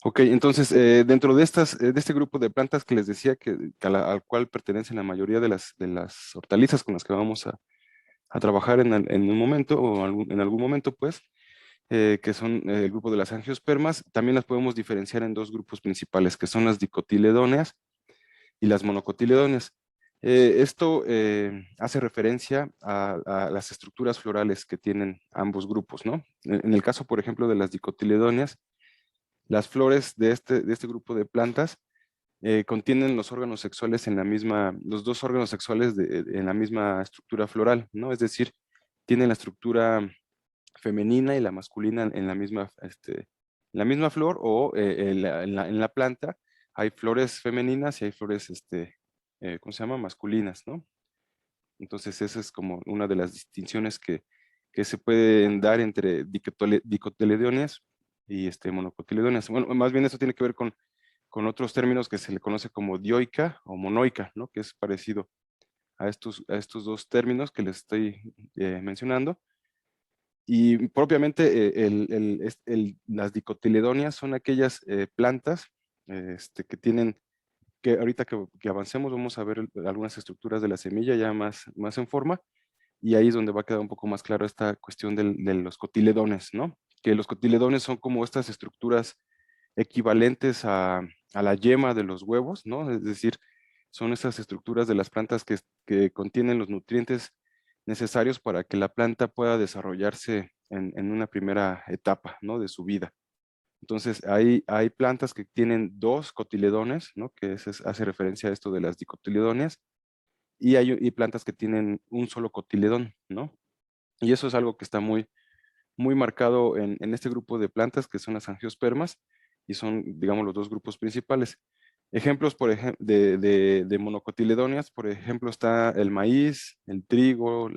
Ok, entonces, dentro de de este grupo de plantas que les decía al cual pertenecen la mayoría de las hortalizas con las que vamos a trabajar en un momento o en algún momento, pues, que son el grupo de las angiospermas, también las podemos diferenciar en dos grupos principales, que son las dicotiledóneas y las monocotiledóneas. Esto hace referencia a las estructuras florales que tienen ambos grupos, ¿no? En el caso, por ejemplo, de las dicotiledóneas, las flores de este grupo de plantas contienen los órganos sexuales en la misma, los dos órganos sexuales en la misma estructura floral, ¿no? Es decir, tienen la estructura femenina y la masculina en la misma flor o en la planta hay flores femeninas y hay flores, ¿cómo se llama? Masculinas, ¿no? Entonces esa es como una de las distinciones que se pueden dar entre dicotiledóneas y monocotiledóneas. Bueno, más bien eso tiene que ver con otros términos que se le conoce como dioica o monoica, ¿no? Que es parecido a estos dos términos que les estoy mencionando. Y propiamente las dicotiledóneas son aquellas plantas que tienen, que ahorita que avancemos vamos a ver algunas estructuras de la semilla ya más en forma, y ahí es donde va a quedar un poco más claro esta cuestión de los cotiledones, ¿no? Que los cotiledones son como estas estructuras equivalentes a la yema de los huevos, ¿no? Es decir, son esas estructuras de las plantas que contienen los nutrientes necesarios para que la planta pueda desarrollarse en una primera etapa, ¿no? De su vida. Entonces, hay plantas que tienen dos cotiledones, ¿no? Que hace referencia a esto de las dicotiledóneas, y hay plantas que tienen un solo cotiledón, ¿no? Y eso es algo que está muy marcado en este grupo de plantas que son las angiospermas y son, digamos, los dos grupos principales. Ejemplos, por ejemplo, de monocotiledóneas, por ejemplo, está el maíz, el trigo,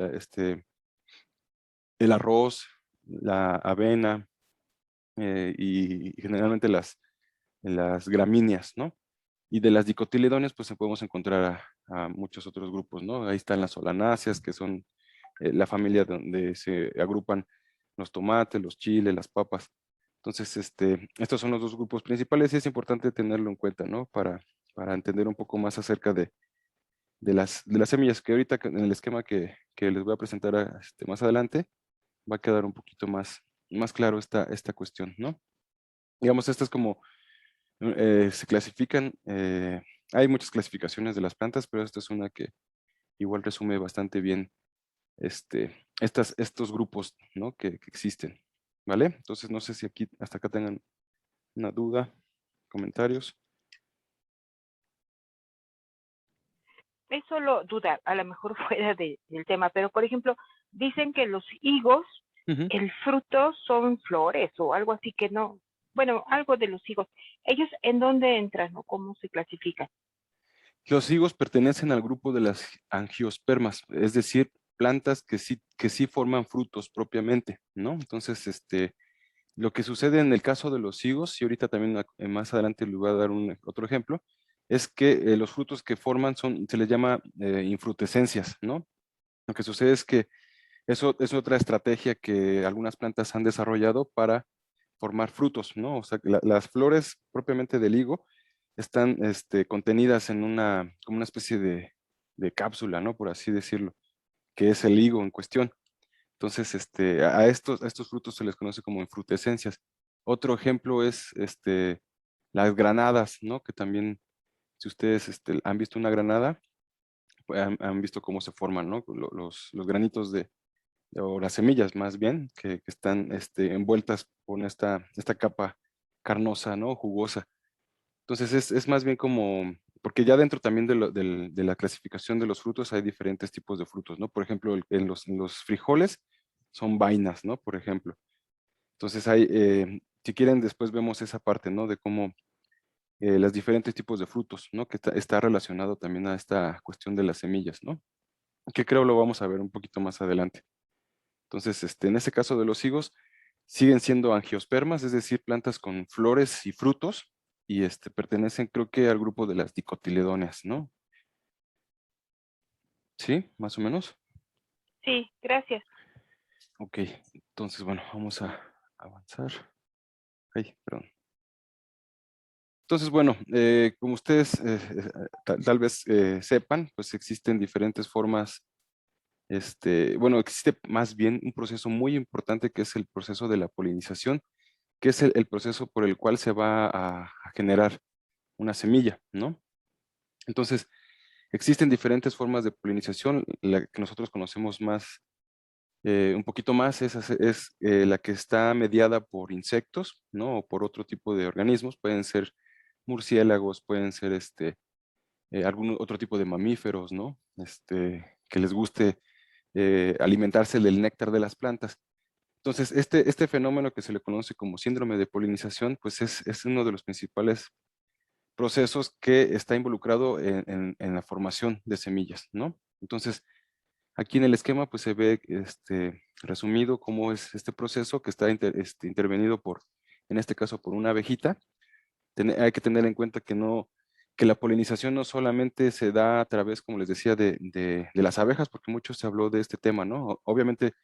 el arroz, la avena y generalmente las gramíneas, ¿no? Y de las dicotiledóneas, pues podemos encontrar a muchos otros grupos, ¿no? Ahí están las solanáceas, que son la familia donde se agrupan los tomates, los chiles, las papas. Entonces, estos son los dos grupos principales y es importante tenerlo en cuenta, ¿no? Para entender un poco más acerca de las semillas, que ahorita en el esquema que les voy a presentar más adelante, va a quedar un poquito más claro esta cuestión, ¿no? Digamos, esta es como, se clasifican, hay muchas clasificaciones de las plantas, pero esta es una que igual resume bastante bien estos grupos, ¿no? que existen, ¿vale? Entonces, no sé si hasta acá tengan una duda, comentarios. Es solo duda, a lo mejor fuera del tema, pero por ejemplo, dicen que los higos, Ujú. el fruto son flores o algo así que no, bueno, algo de los higos. ¿Ellos en dónde entran o cómo se clasifican? Los higos pertenecen al grupo de las angiospermas, es decir, plantas que sí forman frutos propiamente, ¿no? Entonces, lo que sucede en el caso de los higos, y ahorita también más adelante les voy a dar otro ejemplo, es que los frutos que forman se les llama infrutescencias, ¿no? Lo que sucede es que eso es otra estrategia que algunas plantas han desarrollado para formar frutos, ¿no? O sea, las flores propiamente del higo están contenidas en como una especie de cápsula, ¿no? Por así decirlo, que es el higo en cuestión. Entonces, a estos frutos se les conoce como infrutescencias. Otro ejemplo es las granadas, ¿no? Que también, si ustedes han visto una granada, pues, han visto cómo se forman, ¿no? Los granitos o las semillas más bien, que están envueltas con esta capa carnosa, ¿no? Jugosa. Entonces es más bien como, porque ya dentro también de la clasificación de los frutos hay diferentes tipos de frutos, ¿no? Por ejemplo, en los frijoles son vainas, ¿no? Por ejemplo. Entonces si quieren, después vemos esa parte, ¿no? De cómo los diferentes tipos de frutos, ¿no? Que está relacionado también a esta cuestión de las semillas, ¿no? Que creo lo vamos a ver un poquito más adelante. Entonces, en ese caso de los higos, siguen siendo angiospermas, es decir, plantas con flores y frutos, y pertenecen, creo que, al grupo de las dicotiledóneas, ¿no? ¿Sí? Más o menos. Sí, gracias. Ok, entonces, bueno, vamos a avanzar. Ay, perdón. Entonces, bueno, como ustedes tal vez sepan, pues existen diferentes formas, bueno, existe más bien un proceso muy importante que es el proceso de la polinización, que es el proceso por el cual se va a generar una semilla, ¿no? Entonces, existen diferentes formas de polinización. La que nosotros conocemos más, un poquito más, es la que está mediada por insectos, ¿no? O por otro tipo de organismos. Pueden ser murciélagos, pueden ser algún otro tipo de mamíferos, ¿no? Que les guste alimentarse del néctar de las plantas. Entonces, este fenómeno que se le conoce como síndrome de polinización, pues es uno de los principales procesos que está involucrado en la formación de semillas, ¿no? Entonces, aquí en el esquema, pues se ve resumido cómo es este proceso que está intervenido en este caso, por una abejita. Hay que tener en cuenta que la polinización no solamente se da a través, como les decía, de las abejas, porque mucho se habló de este tema, ¿no? Obviamente,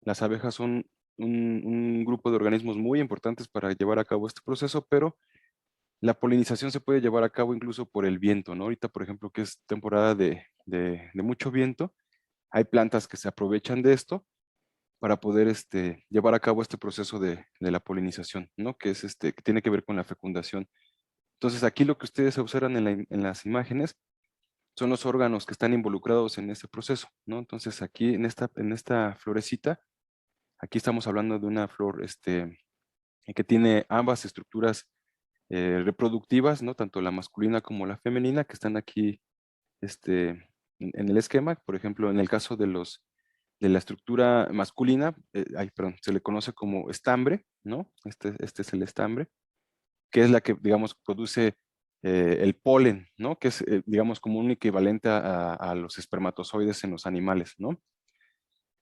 las abejas son un grupo de organismos muy importantes para llevar a cabo este proceso, pero la polinización se puede llevar a cabo incluso por el viento, ¿no? Ahorita, por ejemplo, que es temporada de mucho viento, hay plantas que se aprovechan de esto para poder llevar a cabo este proceso de la polinización, ¿no? Que es que tiene que ver con la fecundación. Entonces, aquí lo que ustedes observan en las imágenes son los órganos que están involucrados en este proceso, ¿no? Entonces, aquí en esta florecita, aquí estamos hablando de una flor que tiene ambas estructuras reproductivas, ¿no? Tanto la masculina como la femenina, que están aquí en el esquema. Por ejemplo, en el caso de la estructura masculina, perdón, se le conoce como estambre, ¿no? Este es el estambre, que es la que, digamos, produce el polen, ¿no? Que es, digamos, como un equivalente a los espermatozoides en los animales, ¿no?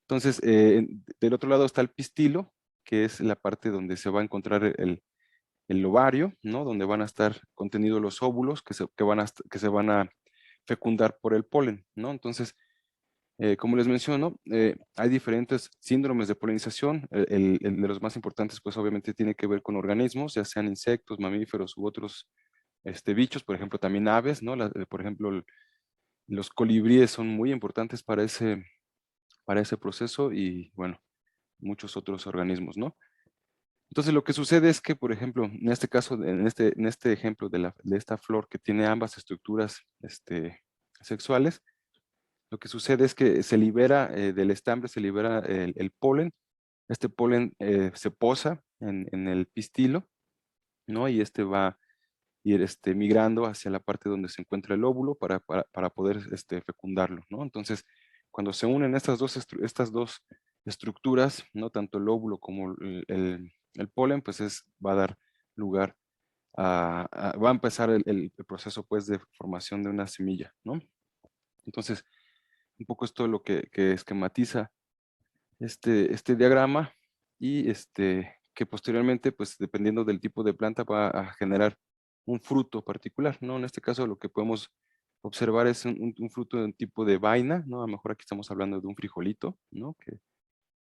Entonces, del otro lado está el pistilo, que es la parte donde se va a encontrar el ovario, ¿no? Donde van a estar contenidos los óvulos que se van a fecundar por el polen, ¿no? Entonces, como les menciono, hay diferentes síndromes de polinización. El de los más importantes, pues obviamente tiene que ver con organismos, ya sean insectos, mamíferos u otros bichos, por ejemplo, también aves, ¿no? Por ejemplo, los colibríes son muy importantes para ese proceso y, bueno, muchos otros organismos, ¿no? Entonces lo que sucede es que, por ejemplo, en este caso, en este ejemplo de esta flor que tiene ambas estructuras sexuales, lo que sucede es que se libera del estambre, se libera el polen. Este polen se posa en el pistilo, ¿no? Y este va a ir migrando hacia la parte donde se encuentra el óvulo para poder fecundarlo, ¿no? Entonces, cuando se unen estas dos estructuras, ¿no? Tanto el óvulo como el polen, pues va a dar lugar va a empezar el proceso, pues, de formación de una semilla, ¿no? Entonces, un poco esto es lo que esquematiza este diagrama y que posteriormente, pues dependiendo del tipo de planta, va a generar un fruto particular, ¿no? En este caso lo que podemos observar es un fruto de un tipo de vaina, ¿no? A lo mejor aquí estamos hablando de un frijolito, ¿no? Que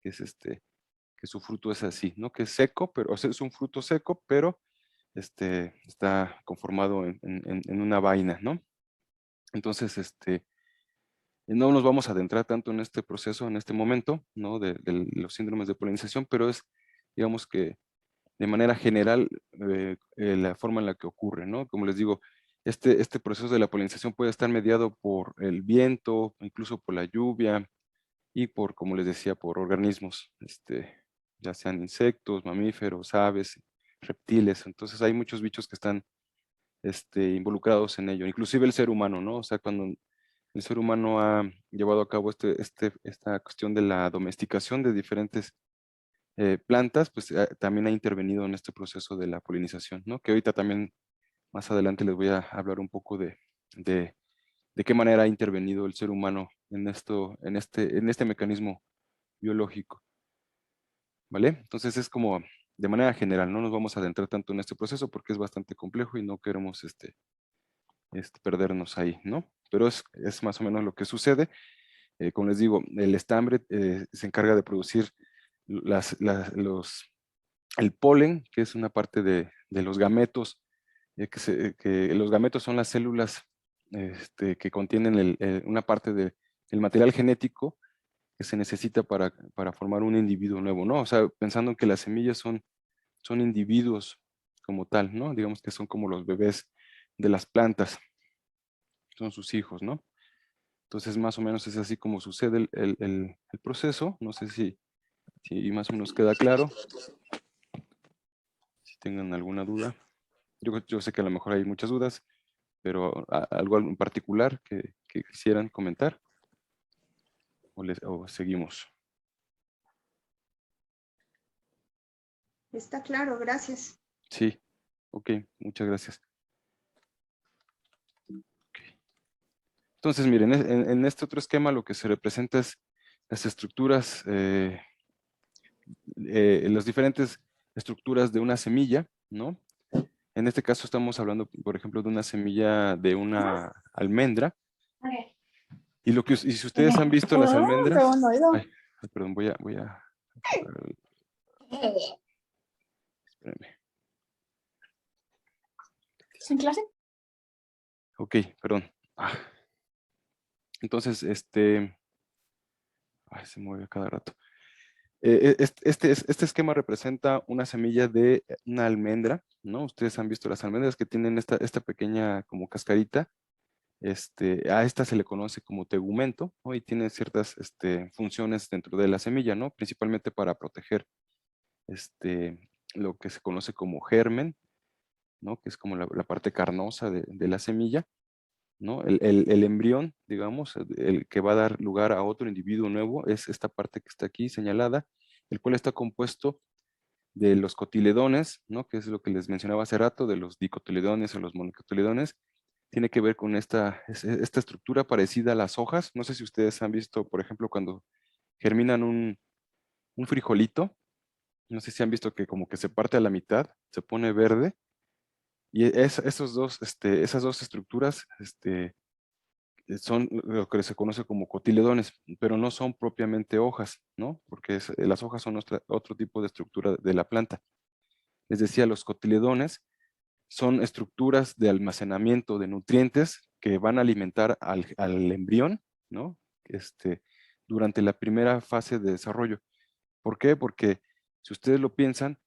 es que su fruto es así, ¿no? Que es seco, pero, o sea, es un fruto seco, pero está conformado en una vaina, ¿no? Entonces, no nos vamos a adentrar tanto en este proceso, en este momento, ¿no? De los síndromes de polinización, pero es, digamos que de manera general, la forma en la que ocurre, ¿no? Como les digo, este proceso de la polinización puede estar mediado por el viento, incluso por la lluvia y por, como les decía, por organismos, ya sean insectos, mamíferos, aves, reptiles. Entonces hay muchos bichos que están involucrados en ello, inclusive el ser humano, ¿no? O sea, cuando el ser humano ha llevado a cabo esta cuestión de la domesticación de diferentes plantas, pues también ha intervenido en este proceso de la polinización, ¿no? Que ahorita también más adelante les voy a hablar un poco de, de qué manera ha intervenido el ser humano en esto, en este mecanismo biológico, ¿vale? Entonces es como de manera general, no nos vamos a adentrar tanto en este proceso porque es bastante complejo y no queremos perdernos ahí, ¿no? Pero es más o menos lo que sucede. Como les digo, el estambre se encarga de producir el polen, que es una parte de los gametos que los gametos son las células que contienen una parte del material genético que se necesita para formar un individuo nuevo, ¿no? O sea, pensando en que las semillas son individuos como tal, ¿no? Digamos que son como los bebés de las plantas, son sus hijos, ¿no? Entonces, más o menos es así como sucede el proceso. No sé si más o menos queda claro, si tengan alguna duda. Yo sé que a lo mejor hay muchas dudas, pero algo en particular que quisieran comentar o seguimos. Está claro, gracias. Sí, ok, muchas gracias. Entonces, miren, en este otro esquema lo que se representa es las estructuras, las diferentes estructuras de una semilla, ¿no? En este caso estamos hablando, por ejemplo, de una semilla de una almendra. Y si ustedes han visto las almendras, ay, perdón, voy a espérenme. ¿En clase? Ok, perdón. Entonces, ay, se mueve a cada rato. Este esquema representa una semilla de una almendra, ¿no? Ustedes han visto las almendras que tienen esta pequeña como cascarita. A esta se le conoce como tegumento, ¿no? Y tiene ciertas funciones dentro de la semilla, ¿no? Principalmente para proteger lo que se conoce como germen, ¿no? Que es como la parte carnosa de la semilla, ¿no? El embrión, digamos, el que va a dar lugar a otro individuo nuevo, es esta parte que está aquí señalada, el cual está compuesto de los cotiledones, ¿no? Que es lo que les mencionaba hace rato, de los dicotiledones o los monocotiledones. Tiene que ver con esta estructura parecida a las hojas. No sé si ustedes han visto, por ejemplo, cuando germinan un frijolito, no sé si han visto que como que se parte a la mitad, se pone verde, y esas dos estructuras son lo que se conoce como cotiledones, pero no son propiamente hojas, ¿no? Porque las hojas son otro tipo de estructura de la planta. Les decía, los cotiledones son estructuras de almacenamiento de nutrientes que van a alimentar al embrión, ¿no? Durante la primera fase de desarrollo. ¿Por qué? Porque si ustedes lo piensan,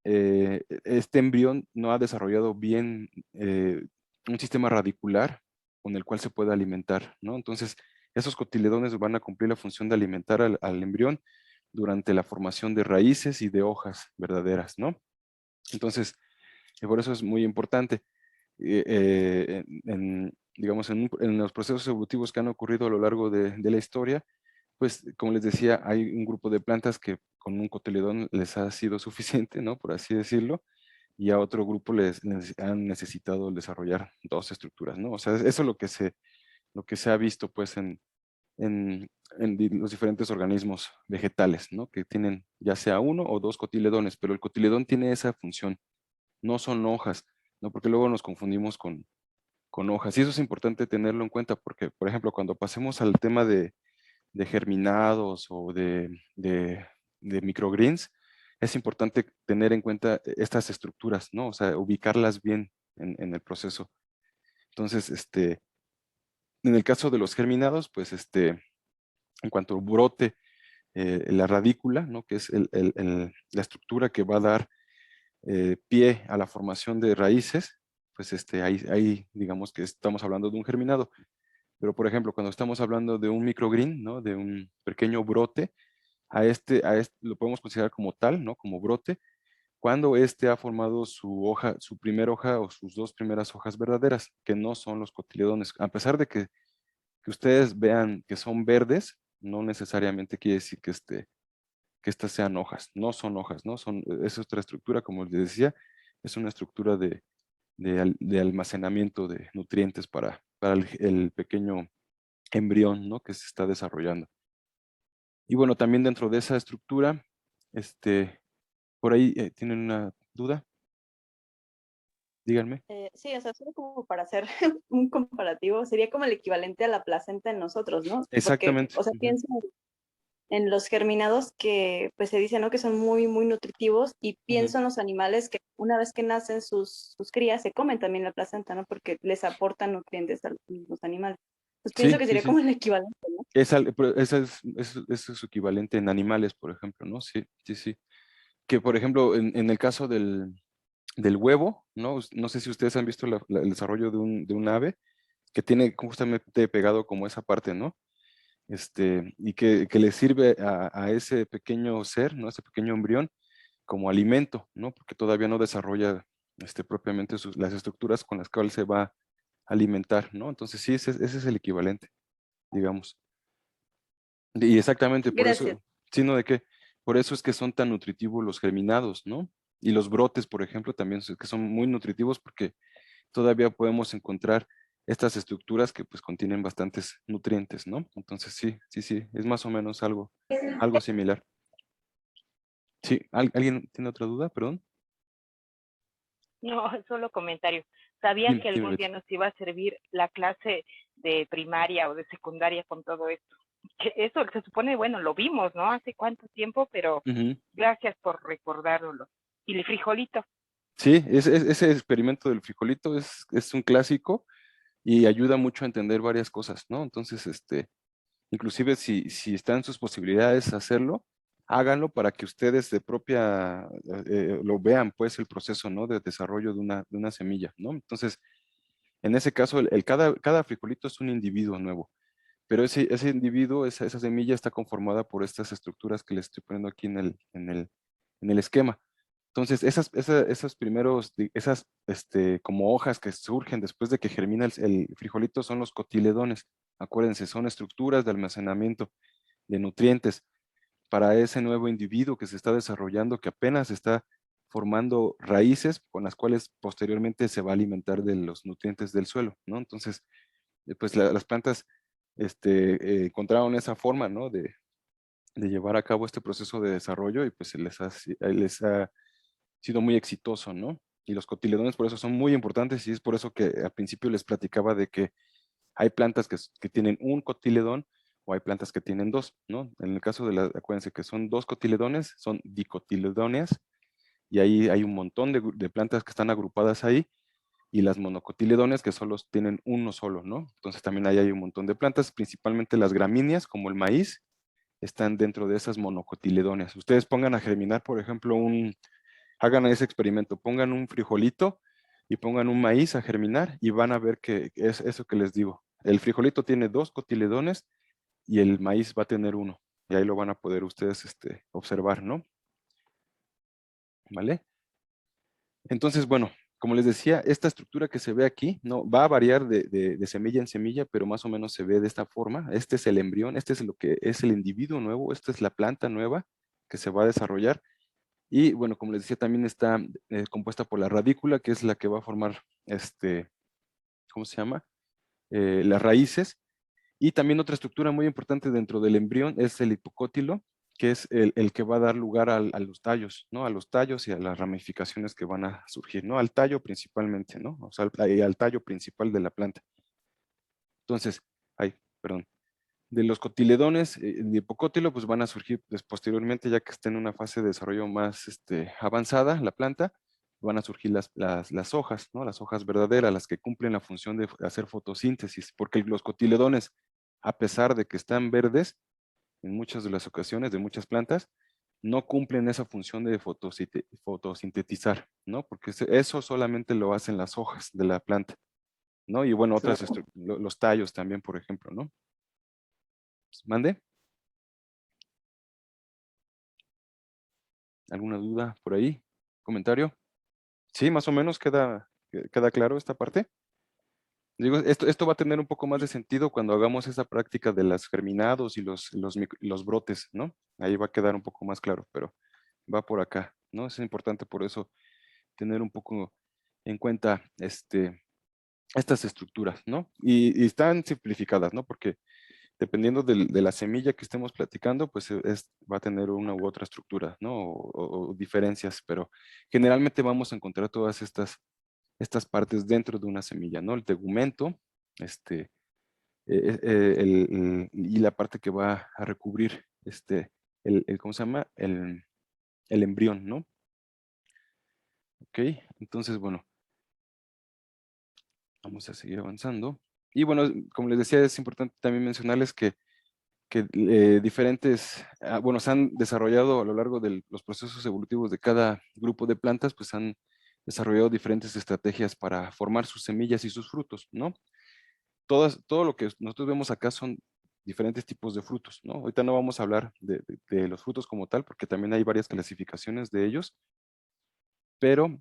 este embrión no ha desarrollado bien un sistema radicular con el cual se puede alimentar, ¿no? Entonces, esos cotiledones van a cumplir la función de alimentar al embrión durante la formación de raíces y de hojas verdaderas, ¿no? Entonces, por eso es muy importante. Digamos, en los procesos evolutivos que han ocurrido a lo largo de la historia, pues, como les decía, hay un grupo de plantas que con un cotiledón les ha sido suficiente, ¿no? Por así decirlo, y a otro grupo les han necesitado desarrollar dos estructuras, ¿no? O sea, eso es lo que se ha visto, pues, en, los diferentes organismos vegetales, ¿no? Que tienen ya sea uno o dos cotiledones, pero el cotiledón tiene esa función, no son hojas, ¿no? Porque luego nos confundimos con hojas. Y eso es importante tenerlo en cuenta porque, por ejemplo, cuando pasemos al tema de germinados o de microgreens, es importante tener en cuenta estas estructuras, ¿no? O sea, ubicarlas bien en el proceso. Entonces, en el caso de los germinados, pues, en cuanto brote la radícula, ¿no? Que es la estructura que va a dar pie a la formación de raíces, pues ahí digamos que estamos hablando de un germinado. Pero, por ejemplo, cuando estamos hablando de un microgreen, ¿no? De un pequeño brote, a este lo podemos considerar como tal, ¿no? Como brote, cuando este ha formado su hoja, su primera hoja o sus dos primeras hojas verdaderas, que no son los cotiledones. A pesar de que ustedes vean que son verdes, no necesariamente quiere decir que estas sean hojas. No son hojas, ¿no? Es otra estructura, como les decía, es una estructura de almacenamiento de nutrientes para el pequeño embrión, ¿no? Que se está desarrollando. Y bueno, también dentro de esa estructura, por ahí tienen una duda, díganme. Sí, o sea, solo como para hacer un comparativo, sería como el equivalente a la placenta en nosotros, ¿no? Porque, Exactamente. o sea, Ujú. en los germinados que pues se dice, ¿no? Que son muy, muy nutritivos y pienso en los animales que una vez que nacen sus crías se comen también la placenta, ¿no? Porque les aportan nutrientes a los animales. Pues pienso Sí, que sí, sería sí. como el equivalente, ¿no? Pero ese es su equivalente en animales, por ejemplo, ¿no? Sí, sí, sí. Que, por ejemplo, en el caso del huevo, ¿no? No sé si ustedes han visto el desarrollo de un ave que tiene justamente pegado como esa parte, ¿no? Y que le sirve a ese pequeño ser, ¿no? Ese pequeño embrión como alimento, ¿no? Porque todavía no desarrolla propiamente las estructuras con las cuales se va a alimentar, ¿no? Entonces sí, ese es el equivalente, digamos. Y exactamente por Gracias. eso, sino de que, por eso es que son tan nutritivos los germinados, ¿no? Y los brotes, por ejemplo, también que son muy nutritivos porque todavía podemos encontrar estas estructuras que pues contienen bastantes nutrientes, ¿no? Entonces sí, sí, sí, es más o menos algo similar. Sí, ¿alguien tiene otra duda? Perdón. No, solo comentario. ¿Sabían Dime, que dime, algún Betty. día nos iba a servir la clase de primaria o de secundaria con todo esto? Que eso se supone, bueno, lo vimos, ¿no? Hace cuánto tiempo, pero Ujú. gracias por recordárnoslo. Y el frijolito. Sí, ese experimento del frijolito es un clásico y ayuda mucho a entender varias cosas, ¿no? Entonces, inclusive si están en sus posibilidades hacerlo, háganlo para que ustedes de propia, lo vean, pues, el proceso, ¿no? De desarrollo de una semilla, ¿no? Entonces, en ese caso, cada frijolito es un individuo nuevo, pero ese individuo, esa semilla está conformada por estas estructuras que les estoy poniendo aquí en el esquema. Entonces, esas primeros, esas como hojas que surgen después de que germina el frijolito son los cotiledones. Acuérdense, son estructuras de almacenamiento de nutrientes para ese nuevo individuo que se está desarrollando, que apenas está formando raíces con las cuales posteriormente se va a alimentar de los nutrientes del suelo, ¿no? Entonces, pues las plantas encontraron esa forma, ¿no? De llevar a cabo este proceso de desarrollo y pues les ha sido muy exitoso, ¿no? Y los cotiledones por eso son muy importantes y es por eso que al principio les platicaba de que hay plantas que tienen un cotiledón o hay plantas que tienen dos, ¿no? En el caso acuérdense que son dos cotiledones, son dicotiledóneas y ahí hay un montón de plantas que están agrupadas ahí y las monocotiledones que solo tienen uno solo, ¿no? Entonces también ahí hay un montón de plantas, principalmente las gramíneas como el maíz, están dentro de esas monocotiledones. Ustedes pongan a germinar, por ejemplo, hagan ese experimento, pongan un frijolito y pongan un maíz a germinar y van a ver que es eso que les digo. El frijolito tiene dos cotiledones y el maíz va a tener uno. Y ahí lo van a poder ustedes observar, ¿no? ¿Vale? Entonces, bueno, como les decía, esta estructura que se ve aquí no va a variar de semilla en semilla, pero más o menos se ve de esta forma. Este es el embrión, este es lo que es el individuo nuevo, esta es la planta nueva que se va a desarrollar. Y bueno, como les decía, también está compuesta por la radícula, que es la que va a formar, ¿cómo se llama? Las raíces. Y también otra estructura muy importante dentro del embrión es el hipocótilo, que es el que va a dar lugar a los tallos, ¿no? A los tallos y a las ramificaciones que van a surgir, ¿no? Al tallo principalmente, ¿no? O sea, al tallo principal de la planta. Entonces, perdón. De los cotiledones de hipocótilo, pues van a surgir posteriormente, ya que está en una fase de desarrollo más avanzada, la planta, van a surgir las hojas, ¿no? Las hojas verdaderas, las que cumplen la función de hacer fotosíntesis, porque los cotiledones, a pesar de que están verdes, en muchas de las ocasiones, de muchas plantas, no cumplen esa función de fotosintetizar, ¿no? Porque eso solamente lo hacen las hojas de la planta, ¿no? Y bueno, los tallos también, por ejemplo, ¿no? ¿Mande? ¿Alguna duda por ahí? ¿Comentario? Sí, más o menos queda claro esta parte. Digo, esto va a tener un poco más de sentido cuando hagamos esa práctica de las germinados y los brotes, ¿no? Ahí va a quedar un poco más claro, pero va por acá, ¿no? Es importante por eso tener un poco en cuenta estas estructuras, ¿no? Y están simplificadas, ¿no? Porque dependiendo de la semilla que estemos platicando, pues va a tener una u otra estructura, ¿no? O diferencias, pero generalmente vamos a encontrar todas estas partes dentro de una semilla, ¿no? El tegumento, y la parte que va a recubrir ¿cómo se llama? El embrión, ¿no? Ok, entonces, bueno, vamos a seguir avanzando. Y bueno, como les decía, es importante también mencionarles que diferentes, bueno, se han desarrollado a lo largo de los procesos evolutivos de cada grupo de plantas, pues han desarrollado diferentes estrategias para formar sus semillas y sus frutos, ¿no? Todo lo que nosotros vemos acá son diferentes tipos de frutos, ¿no? Ahorita no vamos a hablar de los frutos como tal, porque también hay varias clasificaciones de ellos, pero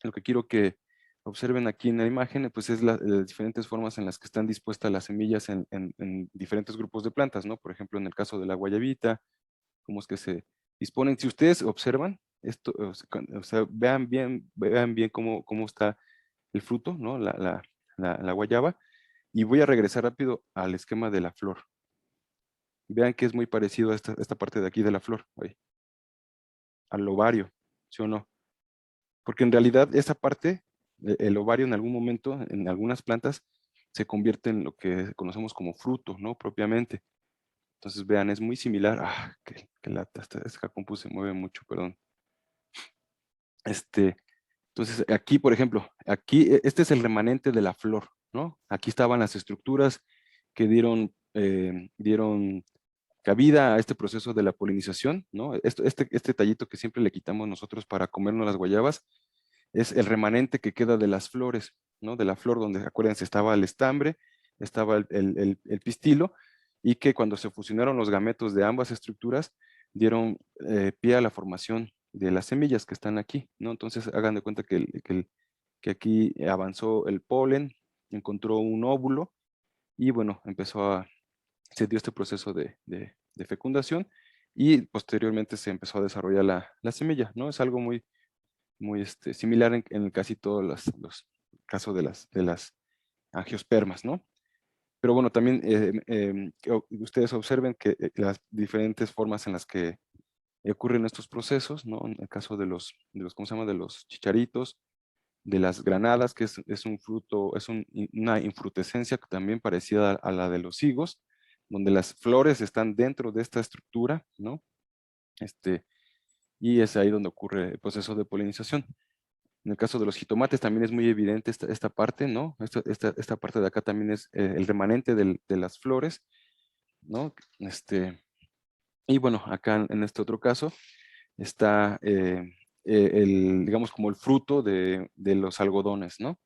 lo que quiero que observen aquí en la imagen, pues es las diferentes formas en las que están dispuestas las semillas en diferentes grupos de plantas, ¿no? Por ejemplo, en el caso de la guayabita, cómo es que se disponen. Si ustedes observan esto, o sea, vean bien cómo está el fruto, ¿no? La guayaba. Y voy a regresar rápido al esquema de la flor. Vean que es muy parecido a esta parte de aquí de la flor, ahí, al ovario, ¿sí o no? Porque en realidad esa parte, el ovario en algún momento, en algunas plantas, se convierte en lo que conocemos como fruto, ¿no? Propiamente. Entonces vean, es muy similar. Qué lata, esta compu se mueve mucho, perdón. Entonces aquí, por ejemplo, aquí, este es el remanente de la flor, ¿no? Aquí estaban las estructuras que dieron cabida a este proceso de la polinización, ¿no? Este tallito que siempre le quitamos nosotros para comernos las guayabas, es el remanente que queda de las flores, ¿no? De la flor donde, acuérdense, estaba el estambre, estaba el pistilo, y que cuando se fusionaron los gametos de ambas estructuras, dieron pie a la formación de las semillas que están aquí, ¿no? Entonces hagan de cuenta que aquí avanzó el polen, encontró un óvulo, y bueno, se dio este proceso de fecundación, y posteriormente se empezó a desarrollar la semilla, ¿no? Es algo muy similar en casi todos los casos de las angiospermas, ¿no? Pero bueno, también que ustedes observen que las diferentes formas en las que ocurren estos procesos, ¿no? En el caso de los, ¿cómo se llama? De los chicharitos, de las granadas, que es un fruto, una infrutescencia también parecida a la de los higos, donde las flores están dentro de esta estructura, ¿no? Y es ahí donde ocurre el proceso de polinización. En el caso de los jitomates también es muy evidente esta parte, ¿no? Esta parte de acá también es el remanente de las flores, ¿no? Y bueno, acá en este otro caso está digamos, como el fruto de los algodones, ¿no?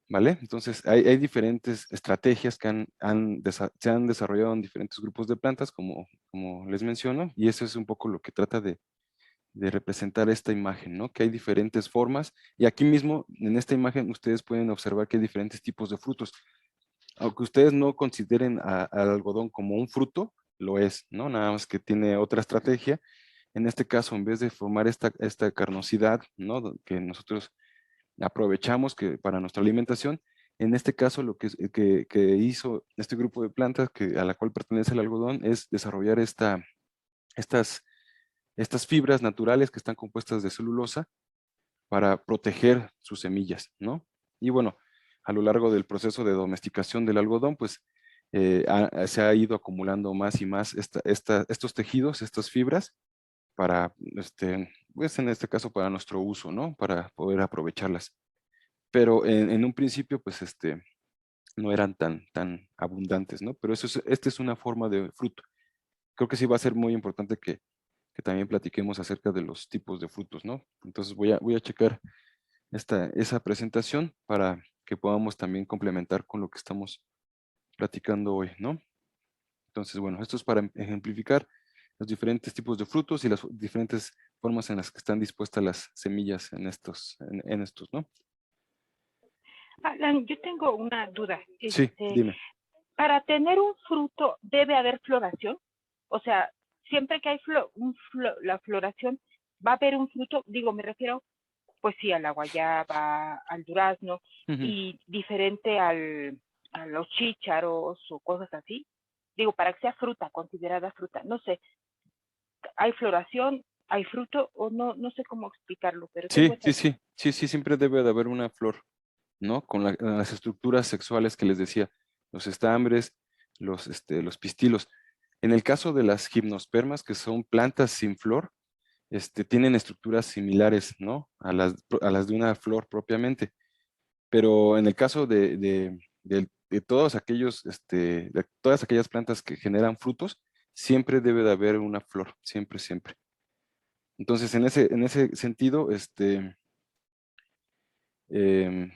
¿Vale? Entonces, hay diferentes estrategias que se han desarrollado en diferentes grupos de plantas, como les menciono, y eso es un poco lo que trata de representar esta imagen, ¿no? Que hay diferentes formas, y aquí mismo, en esta imagen, ustedes pueden observar que hay diferentes tipos de frutos. Aunque ustedes no consideren al algodón como un fruto, lo es, ¿no? Nada más que tiene otra estrategia. En este caso, en vez de formar esta carnosidad, ¿no? Que nosotros aprovechamos para nuestra alimentación, en este caso lo que hizo este grupo de plantas a la cual pertenece el algodón es desarrollar estas fibras naturales que están compuestas de celulosa para proteger sus semillas, ¿no? Y bueno, a lo largo del proceso de domesticación del algodón, pues se ha ido acumulando más y más estos tejidos, estas fibras, para, pues en este caso, para nuestro uso, ¿no? Para poder aprovecharlas. Pero en un principio, pues no eran tan abundantes, ¿no? Pero esta es una forma de fruto. Creo que sí va a ser muy importante que también platiquemos acerca de los tipos de frutos, ¿no? Entonces voy a checar esa presentación para que podamos también complementar con lo que estamos platicando hoy, ¿no? Entonces, bueno, esto es para ejemplificar los diferentes tipos de frutos y las diferentes formas en las que están dispuestas las semillas en estos, ¿no? Alan, yo tengo una duda. Sí, dime. Para tener un fruto, ¿debe haber floración? O sea, siempre que hay la floración, ¿va a haber un fruto? Digo, me refiero, pues sí, a la guayaba, al durazno, Ujú. y diferente a los chícharos o cosas así. Digo, para que sea fruta, considerada fruta. No sé, ¿hay floración, hay fruto o no? No sé cómo explicarlo, pero tengo Sí, esa sí, duda. sí, sí, sí, siempre debe de haber una flor, ¿no? Con las estructuras sexuales que les decía, los estambres, los pistilos. En el caso de las gimnospermas, que son plantas sin flor, tienen estructuras similares, ¿no? A las de una flor propiamente. Pero en el caso de todos aquellos, de todas aquellas plantas que generan frutos, siempre debe de haber una flor, siempre, siempre. Entonces, en ese sentido, em,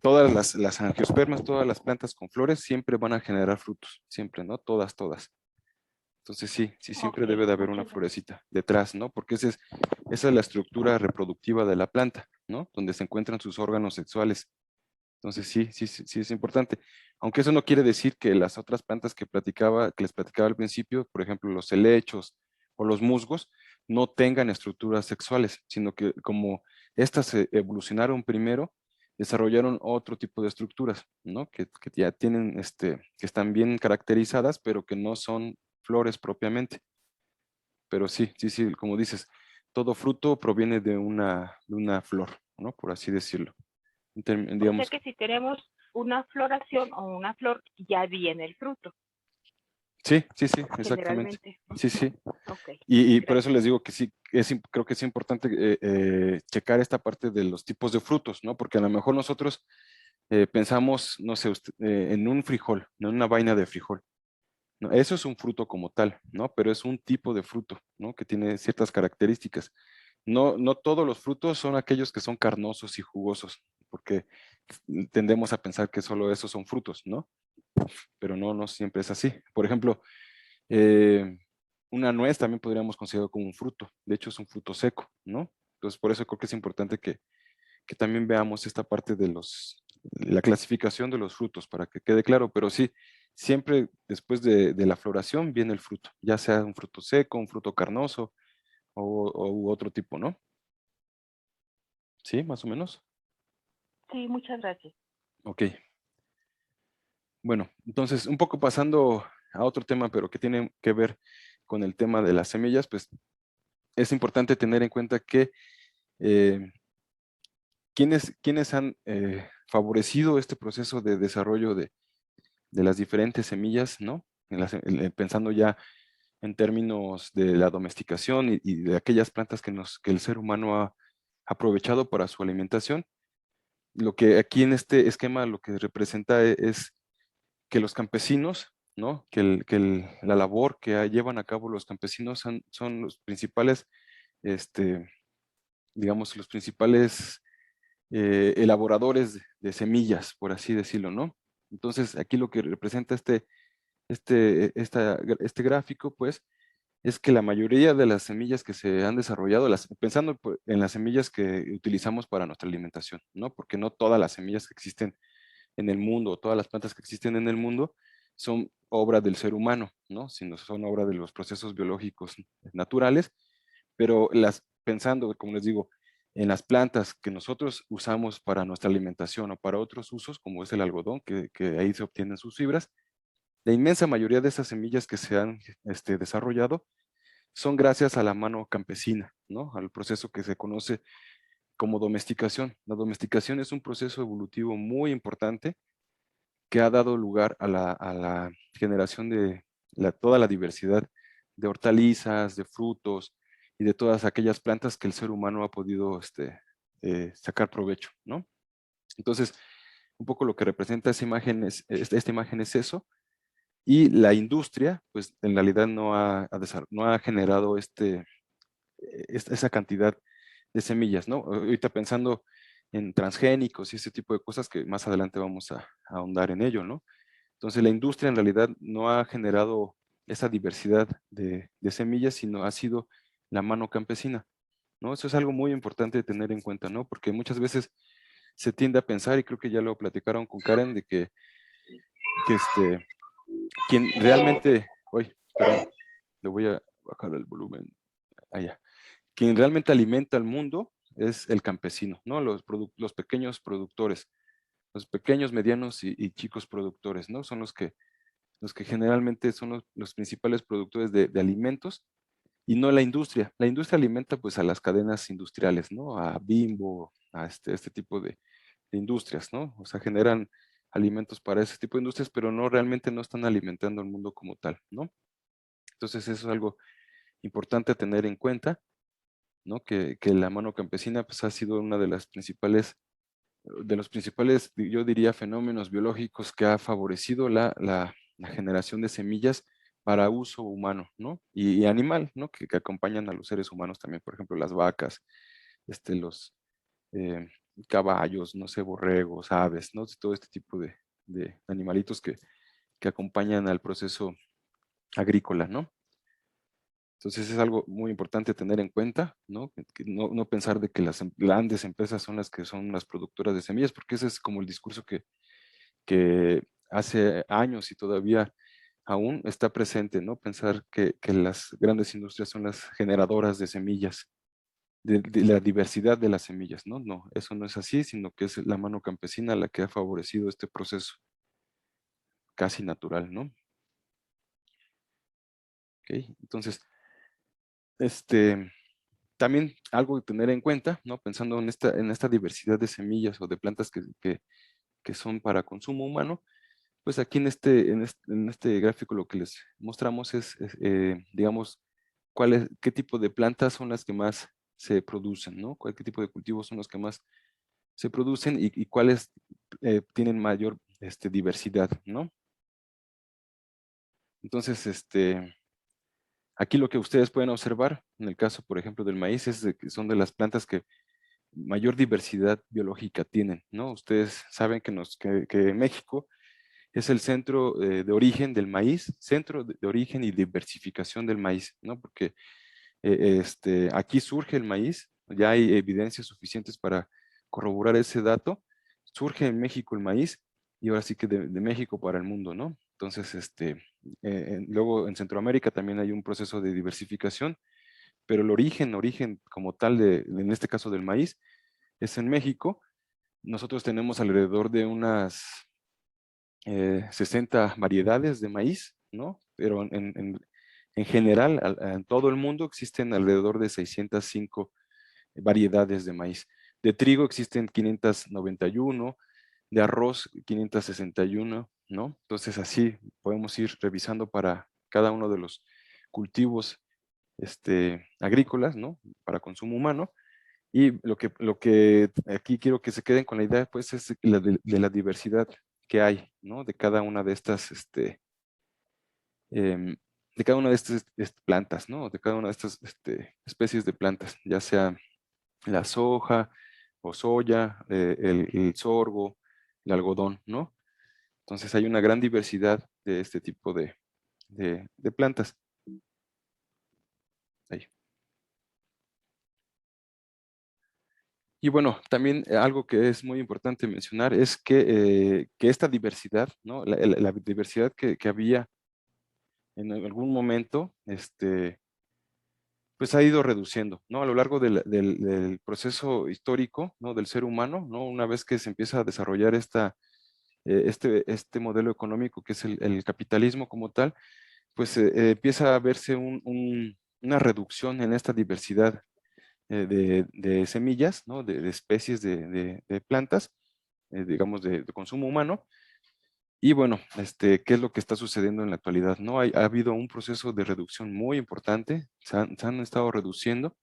todas las angiospermas, todas las plantas con flores, siempre van a generar frutos, siempre, ¿no? Todas, todas. Entonces sí, siempre Ok, debe de haber una muchas gracias. florecita detrás, ¿no? Porque esa es la estructura reproductiva de la planta, ¿no? Donde se encuentran sus órganos sexuales. Entonces sí es importante. Aunque eso no quiere decir que las otras plantas que les platicaba al principio, por ejemplo, los helechos o los musgos, no tengan estructuras sexuales, sino que como estas se evolucionaron primero, desarrollaron otro tipo de estructuras, ¿no? Que ya tienen, que están bien caracterizadas, pero que no son flores propiamente. Pero sí, como dices, todo fruto proviene de una flor, ¿no? Por así decirlo. O sea Digamos, que si tenemos una floración o una flor, ya viene el fruto, sí, exactamente. generalmente. Sí. Ok, Y por eso gracias. les digo que sí, creo que es importante checar esta parte de los tipos de frutos, ¿no? Porque a lo mejor nosotros pensamos, no sé, en un frijol, en una vaina de frijol. ¿No? Eso es un fruto como tal, ¿no? Pero es un tipo de fruto, ¿no? Que tiene ciertas características. No todos los frutos son aquellos que son carnosos y jugosos, porque tendemos a pensar que solo esos son frutos, ¿no? Pero no siempre es así. Por ejemplo, eh, una nuez también podríamos considerarlo como un fruto. De hecho, es un fruto seco, ¿no? Entonces, por eso creo que es importante que también veamos esta parte de la clasificación de los frutos para que quede claro. Pero sí, siempre después de la floración viene el fruto, ya sea un fruto seco, un fruto carnoso u otro tipo, ¿no? Sí, más o menos. Sí, muchas gracias. Ok. Bueno, entonces, un poco pasando a otro tema, pero que tiene que ver con el tema de las semillas, pues es importante tener en cuenta que eh, quienes han favorecido este proceso de desarrollo de las diferentes semillas, ¿no? Pensando ya en términos de la domesticación y de aquellas plantas que el ser humano ha aprovechado para su alimentación. Lo que aquí en este esquema lo que representa es que los campesinos, ¿no? La labor que llevan a cabo los campesinos son los principales, este, digamos, los principales elaboradores de semillas, por así decirlo, ¿no? Entonces, aquí lo que representa este gráfico, pues, es que la mayoría de las semillas que se han desarrollado, pensando en las semillas que utilizamos para nuestra alimentación, ¿no? Porque no todas las semillas que existen en el mundo, todas las plantas que existen en el mundo, son obra del ser humano, ¿no? Sino son obra de los procesos biológicos naturales, pero pensando, como les digo, en las plantas que nosotros usamos para nuestra alimentación o para otros usos, como es el algodón, que ahí se obtienen sus fibras, la inmensa mayoría de esas semillas que se han desarrollado son gracias a la mano campesina, ¿no? Al proceso que se conoce como domesticación. La domesticación es un proceso evolutivo muy importante que ha dado lugar a la generación de toda la diversidad de hortalizas, de frutos y de todas aquellas plantas que el ser humano ha podido sacar provecho, ¿no? Entonces, un poco lo que representa esta imagen es eso, y la industria, pues en realidad no ha generado esa cantidad de semillas, ¿no? Ahorita pensando en transgénicos y ese tipo de cosas que más adelante vamos a ahondar en ello, ¿no? Entonces la industria en realidad no ha generado esa diversidad de semillas, sino ha sido la mano campesina, ¿no? Eso es algo muy importante de tener en cuenta, ¿no? Porque muchas veces se tiende a pensar, y creo que ya lo platicaron con Karen, de que quien realmente, hoy, perdón, le voy a bajar el volumen allá, quien realmente alimenta al mundo es el campesino, ¿no? Los pequeños productores, los pequeños, medianos y chicos productores, ¿no? Son los que generalmente son los principales productores de alimentos y no la industria. La industria alimenta pues a las cadenas industriales, ¿no? A Bimbo, a este tipo de industrias, ¿no? O sea, generan alimentos para ese tipo de industrias, pero realmente no están alimentando al mundo como tal, ¿no? Entonces eso es algo importante a tener en cuenta, ¿no? Que la mano campesina pues, ha sido una de los principales, yo diría, fenómenos biológicos que ha favorecido la generación de semillas para uso humano, ¿no? Y animal, ¿no? Que acompañan a los seres humanos también, por ejemplo, las vacas, los eh, caballos, no sé, borregos, aves, ¿no? Todo este tipo de animalitos que acompañan al proceso agrícola, ¿no? Entonces es algo muy importante tener en cuenta, ¿no? Que no pensar de que las grandes empresas son las que son las productoras de semillas, porque ese es como el discurso que hace años y todavía aún está presente, ¿no? Pensar que las grandes industrias son las generadoras de semillas, de la diversidad de las semillas, ¿no? No, eso no es así, sino que es la mano campesina la que ha favorecido este proceso casi natural, ¿no? Ok, entonces, también algo de tener en cuenta, ¿no? Pensando en esta diversidad de semillas o de plantas que son para consumo humano, pues aquí en este gráfico lo que les mostramos digamos, qué tipo de plantas son las que más se producen, ¿no? ¿Qué tipo de cultivos son los que más se producen y cuáles tienen mayor diversidad, ¿no? Entonces, aquí lo que ustedes pueden observar, en el caso, por ejemplo, del maíz, es de que son de las plantas que mayor diversidad biológica tienen, ¿no? Ustedes saben que México es el centro de origen del maíz, centro de origen y diversificación del maíz, ¿no? Porque aquí surge el maíz, ya hay evidencias suficientes para corroborar ese dato, surge en México el maíz y ahora sí que de México para el mundo, ¿no? Entonces, luego en Centroamérica también hay un proceso de diversificación, pero el origen como tal, en este caso del maíz, es en México. Nosotros tenemos alrededor de unas 60 variedades de maíz, ¿no? Pero en general, en todo el mundo existen alrededor de 605 variedades de maíz. De trigo existen 591, de arroz 561, ¿no? Entonces así podemos ir revisando para cada uno de los cultivos agrícolas, ¿no? Para consumo humano. Y lo que aquí quiero que se queden con la idea, pues, es de la diversidad que hay, ¿no? De cada una de estas, em, de cada una de estas plantas, ¿no? De cada una de estas especies de plantas, ya sea la soja o soya, el sorgo, el algodón, ¿no? Entonces hay una gran diversidad de este tipo de plantas. Ahí. Y bueno, también algo que es muy importante mencionar es que esta diversidad, ¿no? La diversidad que había en algún momento, pues ha ido reduciendo, ¿no? A lo largo del proceso histórico, ¿no? Del ser humano, ¿no? Una vez que se empieza a desarrollar este modelo económico que es el capitalismo como tal, pues empieza a verse una reducción en esta diversidad de semillas, ¿no? De especies de plantas, digamos, de consumo humano. Y bueno, ¿qué es lo que está sucediendo en la actualidad? ¿No? Ha habido un proceso de reducción muy importante, se han estado reduciendo.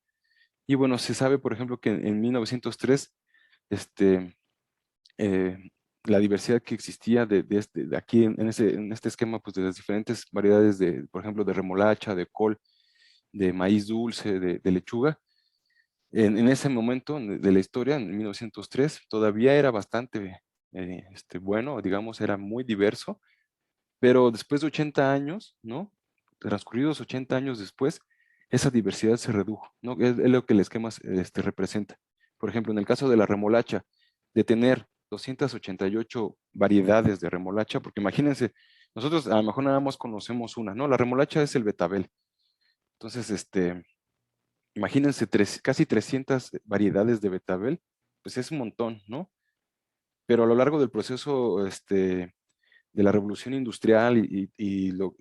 Y bueno, se sabe, por ejemplo, que en 1903, este, eh, la diversidad que existía de aquí en este esquema, pues de las diferentes variedades por ejemplo, de remolacha, de col, de maíz dulce, de lechuga, en ese momento de la historia, en 1903, todavía era bastante bueno, digamos, era muy diverso, pero después de 80 años, ¿no? Transcurridos 80 años después, esa diversidad se redujo, ¿no? Es lo que el esquema representa. Por ejemplo, en el caso de la remolacha, de tener 288 variedades de remolacha, porque imagínense, nosotros a lo mejor nada más conocemos una, ¿no? La remolacha es el betabel. Entonces, imagínense, casi 300 variedades de betabel, pues es un montón, ¿no? Pero a lo largo del proceso de la revolución industrial y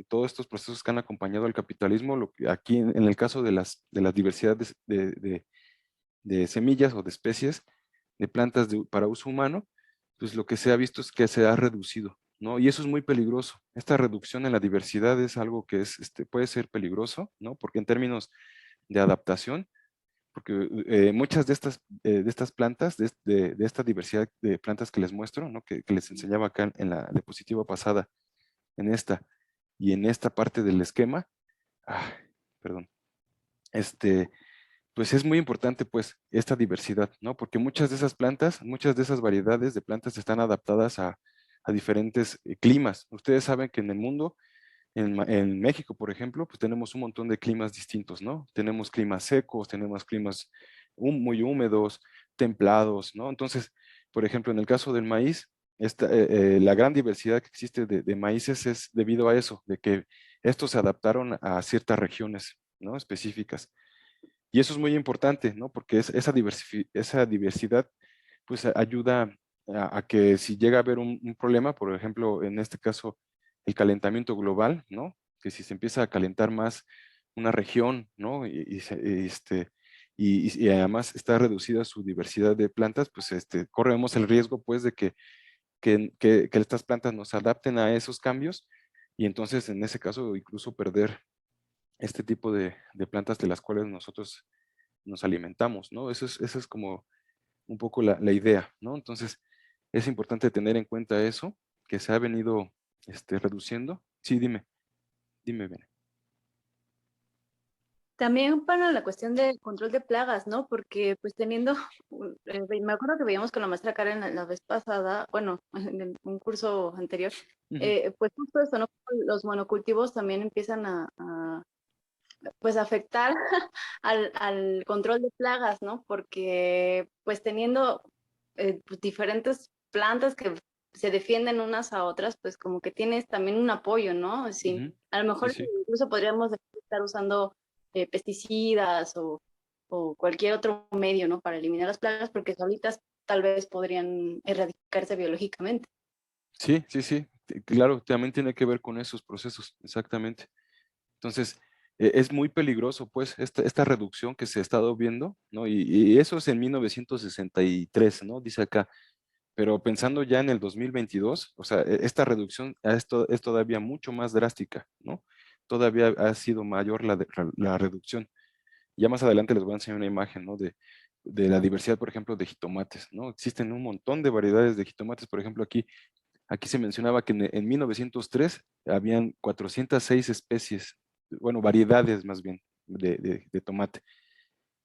todos estos procesos que han acompañado al capitalismo, aquí en el caso de las diversidades de semillas o de especies de plantas para uso humano, pues lo que se ha visto es que se ha reducido, ¿no? Y eso es muy peligroso. Esta reducción en la diversidad es algo que puede ser peligroso, ¿no? Porque en términos de adaptación, porque muchas de estas plantas, de esta diversidad de plantas que les muestro, ¿no? Que les enseñaba acá en la diapositiva pasada, en esta y en esta parte del esquema, ah, perdón, pues es muy importante pues esta diversidad, ¿no? Porque muchas de esas plantas, muchas de esas variedades de plantas están adaptadas a diferentes climas. Ustedes saben que en el mundo, en México, por ejemplo, pues tenemos un montón de climas distintos, ¿no? Tenemos climas secos, tenemos climas muy húmedos, templados, ¿no? Entonces, por ejemplo, en el caso del maíz, la gran diversidad que existe de maíces es debido a eso, de que estos se adaptaron a ciertas regiones, ¿no? Específicas. Y eso es muy importante, ¿no? Porque esa diversidad pues ayuda a que si llega a haber un problema, por ejemplo, en este caso, el calentamiento global, ¿no? Que si se empieza a calentar más una región, ¿no? Y además está reducida su diversidad de plantas, pues corremos el riesgo, pues, de que estas plantas nos adapten a esos cambios y entonces, en ese caso, incluso perder este tipo de plantas de las cuales nosotros nos alimentamos, ¿no? Eso es como un poco la idea, ¿no? Entonces, es importante tener en cuenta eso, que se ha venido reduciendo. Sí, dime, Bene. También para la cuestión de control de plagas, ¿no? Porque pues teniendo, me acuerdo que veíamos con la maestra Karen la vez pasada, bueno, en un curso anterior, Ujú, pues justo eso, ¿no? Los monocultivos también empiezan pues afectar al control de plagas, ¿no? Porque pues teniendo pues, diferentes plantas que se defienden unas a otras, pues como que tienes también un apoyo, ¿no? Sí, ujú. a lo Sí, mejor sí. incluso podríamos estar usando pesticidas o cualquier otro medio, ¿no? Para eliminar las plagas, porque solitas tal vez podrían erradicarse biológicamente. Sí, sí, sí. Claro, también tiene que ver con esos procesos, exactamente. Entonces, es muy peligroso, pues, esta reducción que se ha estado viendo, ¿no? Y eso es en 1963, ¿no? Dice acá. Pero pensando ya en el 2022, o sea, esta reducción es todavía mucho más drástica, ¿no? Todavía ha sido mayor la reducción. Ya más adelante les voy a enseñar una imagen, ¿no? De la diversidad, por ejemplo, de jitomates, ¿no? Existen un montón de variedades de jitomates, por ejemplo, aquí se mencionaba que en 1903 habían 406 especies, bueno, variedades más bien, de tomate.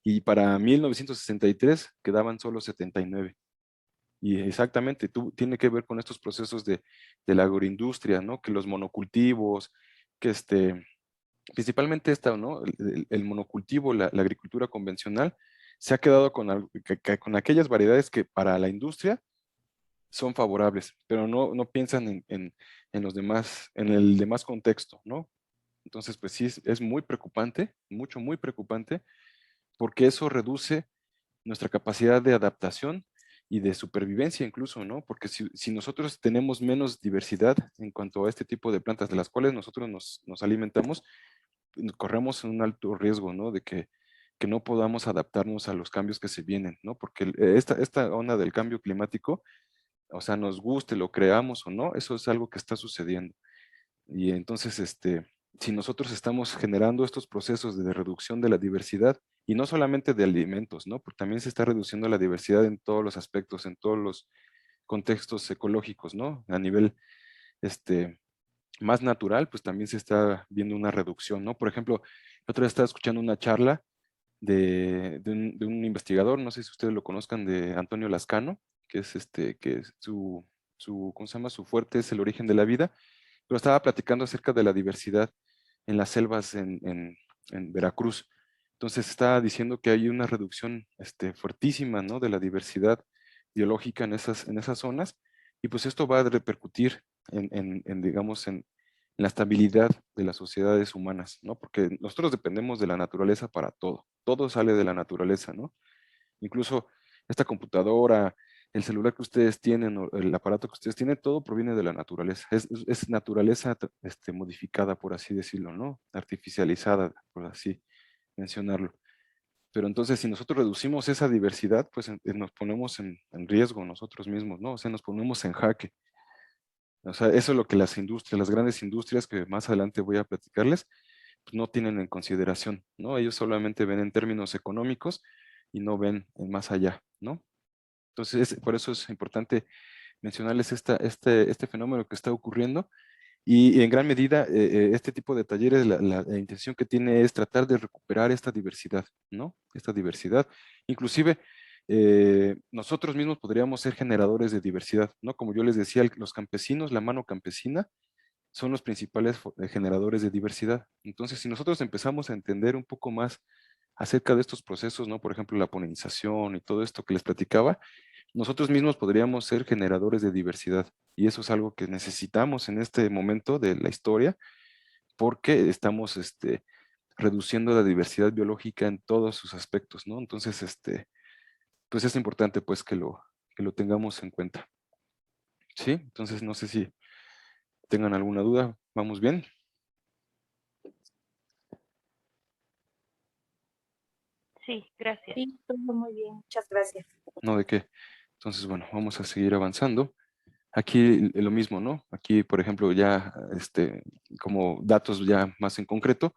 Y para 1963 quedaban solo 79. Y exactamente, tiene que ver con estos procesos de la agroindustria, ¿no? Que los monocultivos, que principalmente esta, ¿no? El monocultivo, la agricultura convencional, se ha quedado con aquellas variedades que para la industria son favorables, pero no piensan en los demás, en el demás contexto, ¿no? Entonces, pues sí, es muy preocupante, muy preocupante, porque eso reduce nuestra capacidad de adaptación y de supervivencia incluso, ¿no? Porque si nosotros tenemos menos diversidad en cuanto a este tipo de plantas de las cuales nosotros nos alimentamos, corremos un alto riesgo, ¿no? De que no podamos adaptarnos a los cambios que se vienen, ¿no? Porque esta onda del cambio climático, o sea, nos guste, lo creamos o no, eso es algo que está sucediendo. Y entonces, si nosotros estamos generando estos procesos de reducción de la diversidad, y no solamente de alimentos, ¿no? Porque también se está reduciendo la diversidad en todos los aspectos, en todos los contextos ecológicos, ¿no? A nivel, más natural, pues también se está viendo una reducción, ¿no? Por ejemplo, la otra vez estaba escuchando una charla de un investigador, no sé si ustedes lo conozcan, de Antonio Lascano, que es que ¿cómo se llama? Su fuerte es el origen de la vida, pero estaba platicando acerca de la diversidad en las selvas en Veracruz. Entonces estaba diciendo que hay una reducción fuertísima, ¿no? De la diversidad biológica en esas zonas, y pues esto va a repercutir digamos, en la estabilidad de las sociedades humanas, ¿no? Porque nosotros dependemos de la naturaleza para todo. Todo sale de la naturaleza, ¿no? Incluso esta computadora, el celular que ustedes tienen, o el aparato que ustedes tienen, todo proviene de la naturaleza. Es naturaleza modificada, por así decirlo, ¿no? Artificializada, por así mencionarlo. Pero entonces, si nosotros reducimos esa diversidad, pues nos ponemos en riesgo nosotros mismos, ¿no? O sea, nos ponemos en jaque. O sea, eso es lo que las industrias, las grandes industrias que más adelante voy a platicarles, pues no tienen en consideración, ¿no? Ellos solamente ven en términos económicos y no ven en más allá, ¿no? Entonces, por eso es importante mencionarles este fenómeno que está ocurriendo y en gran medida este tipo de talleres, la intención que tiene es tratar de recuperar esta diversidad, ¿no? Esta diversidad. Inclusive, nosotros mismos podríamos ser generadores de diversidad, ¿no? Como yo les decía, los campesinos, la mano campesina, son los principales generadores de diversidad. Entonces, si nosotros empezamos a entender un poco más acerca de estos procesos, ¿no? Por ejemplo, la polinización y todo esto que les platicaba, nosotros mismos podríamos ser generadores de diversidad. Y eso es algo que necesitamos en este momento de la historia, porque estamos reduciendo la diversidad biológica en todos sus aspectos, ¿no? Entonces, pues es importante pues que lo tengamos en cuenta. ¿Sí? Entonces, no sé si tengan alguna duda. ¿Vamos bien? Sí, gracias. Sí, todo muy bien. Muchas gracias. No, ¿de qué? Entonces, bueno, vamos a seguir avanzando. Aquí lo mismo, ¿no? Aquí, por ejemplo, ya como datos ya más en concreto,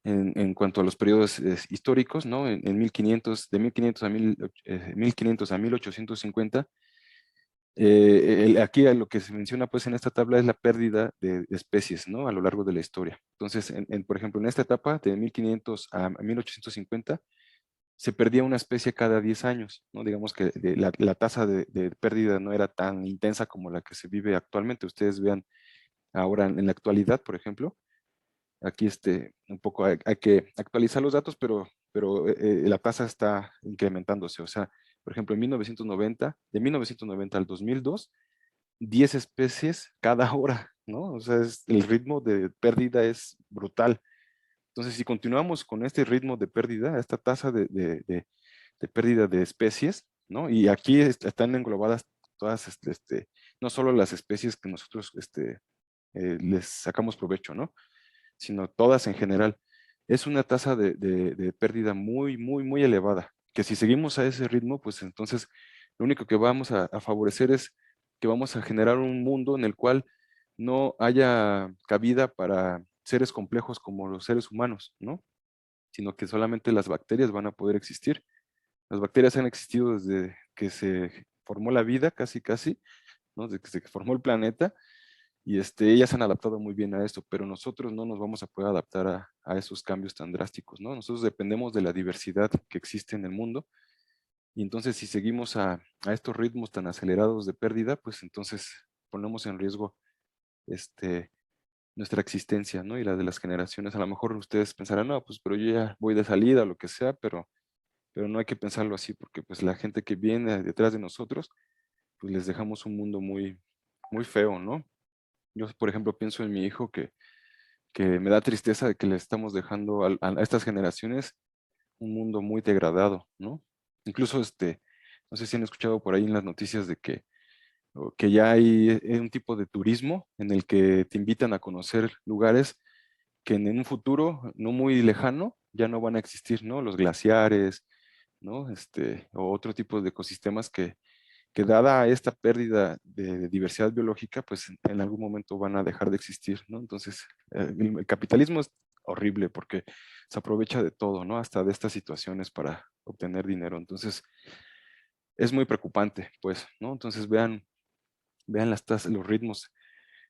en cuanto a los periodos históricos, ¿no? En 1500, de 1500 a, 1500 a 1850, aquí lo que se menciona pues en esta tabla es la pérdida de especies, ¿no? A lo largo de la historia. Entonces, por ejemplo, en esta etapa de 1500 a 1850, se perdía una especie cada 10 años, ¿no? Digamos que la tasa de pérdida no era tan intensa como la que se vive actualmente. Ustedes vean ahora en la actualidad, por ejemplo, aquí un poco hay que actualizar los datos, pero la tasa está incrementándose. O sea, por ejemplo, en 1990, de 1990 al 2002, 10 especies cada hora, ¿no? O sea, el ritmo de pérdida es brutal. Entonces, si continuamos con este ritmo de pérdida, esta tasa de pérdida de especies, ¿no? Y aquí están englobadas todas, no solo las especies que nosotros les sacamos provecho, ¿no? Sino todas en general. Es una tasa de pérdida muy, muy, muy elevada, que si seguimos a ese ritmo, pues entonces lo único que vamos a favorecer es que vamos a generar un mundo en el cual no haya cabida para seres complejos como los seres humanos, ¿no? Sino que solamente las bacterias van a poder existir. Las bacterias han existido desde que se formó la vida, casi, casi, ¿no? Desde que se formó el planeta, y ellas han adaptado muy bien a esto, pero nosotros no nos vamos a poder adaptar a esos cambios tan drásticos, ¿no? Nosotros dependemos de la diversidad que existe en el mundo, y entonces si seguimos a estos ritmos tan acelerados de pérdida, pues entonces ponemos en riesgo nuestra existencia, ¿no? Y la de las generaciones. A lo mejor ustedes pensarán, no, pues pero yo ya voy de salida o lo que sea, pero no hay que pensarlo así, porque pues la gente que viene detrás de nosotros, pues les dejamos un mundo muy, muy feo, ¿no? Yo, por ejemplo, pienso en mi hijo que me da tristeza de que le estamos dejando a estas generaciones un mundo muy degradado, ¿no? Incluso, no sé si han escuchado por ahí en las noticias de que ya hay un tipo de turismo en el que te invitan a conocer lugares que en un futuro no muy lejano ya no van a existir, ¿no? Los glaciares, ¿no? O otro tipo de ecosistemas que dada esta pérdida de diversidad biológica, pues en algún momento van a dejar de existir, ¿no? Entonces, el capitalismo es horrible porque se aprovecha de todo, ¿no? Hasta de estas situaciones para obtener dinero. Entonces, es muy preocupante, pues, ¿no? Entonces, vean las tasas, los ritmos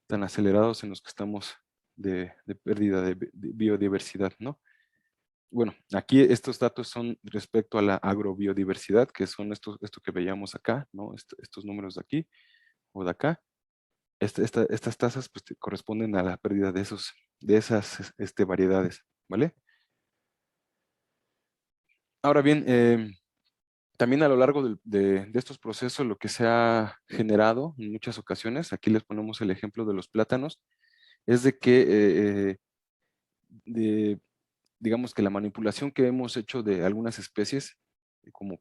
tan acelerados en los que estamos de pérdida de biodiversidad, ¿no? Bueno, aquí estos datos son respecto a la agrobiodiversidad, que son esto que veíamos acá, ¿no? Estos números de aquí o de acá. Estas tasas pues, corresponden a la pérdida de esas variedades, ¿vale? Ahora bien, también a lo largo de estos procesos, lo que se ha generado en muchas ocasiones, aquí les ponemos el ejemplo de los plátanos, es de que digamos que la manipulación que hemos hecho de algunas especies, como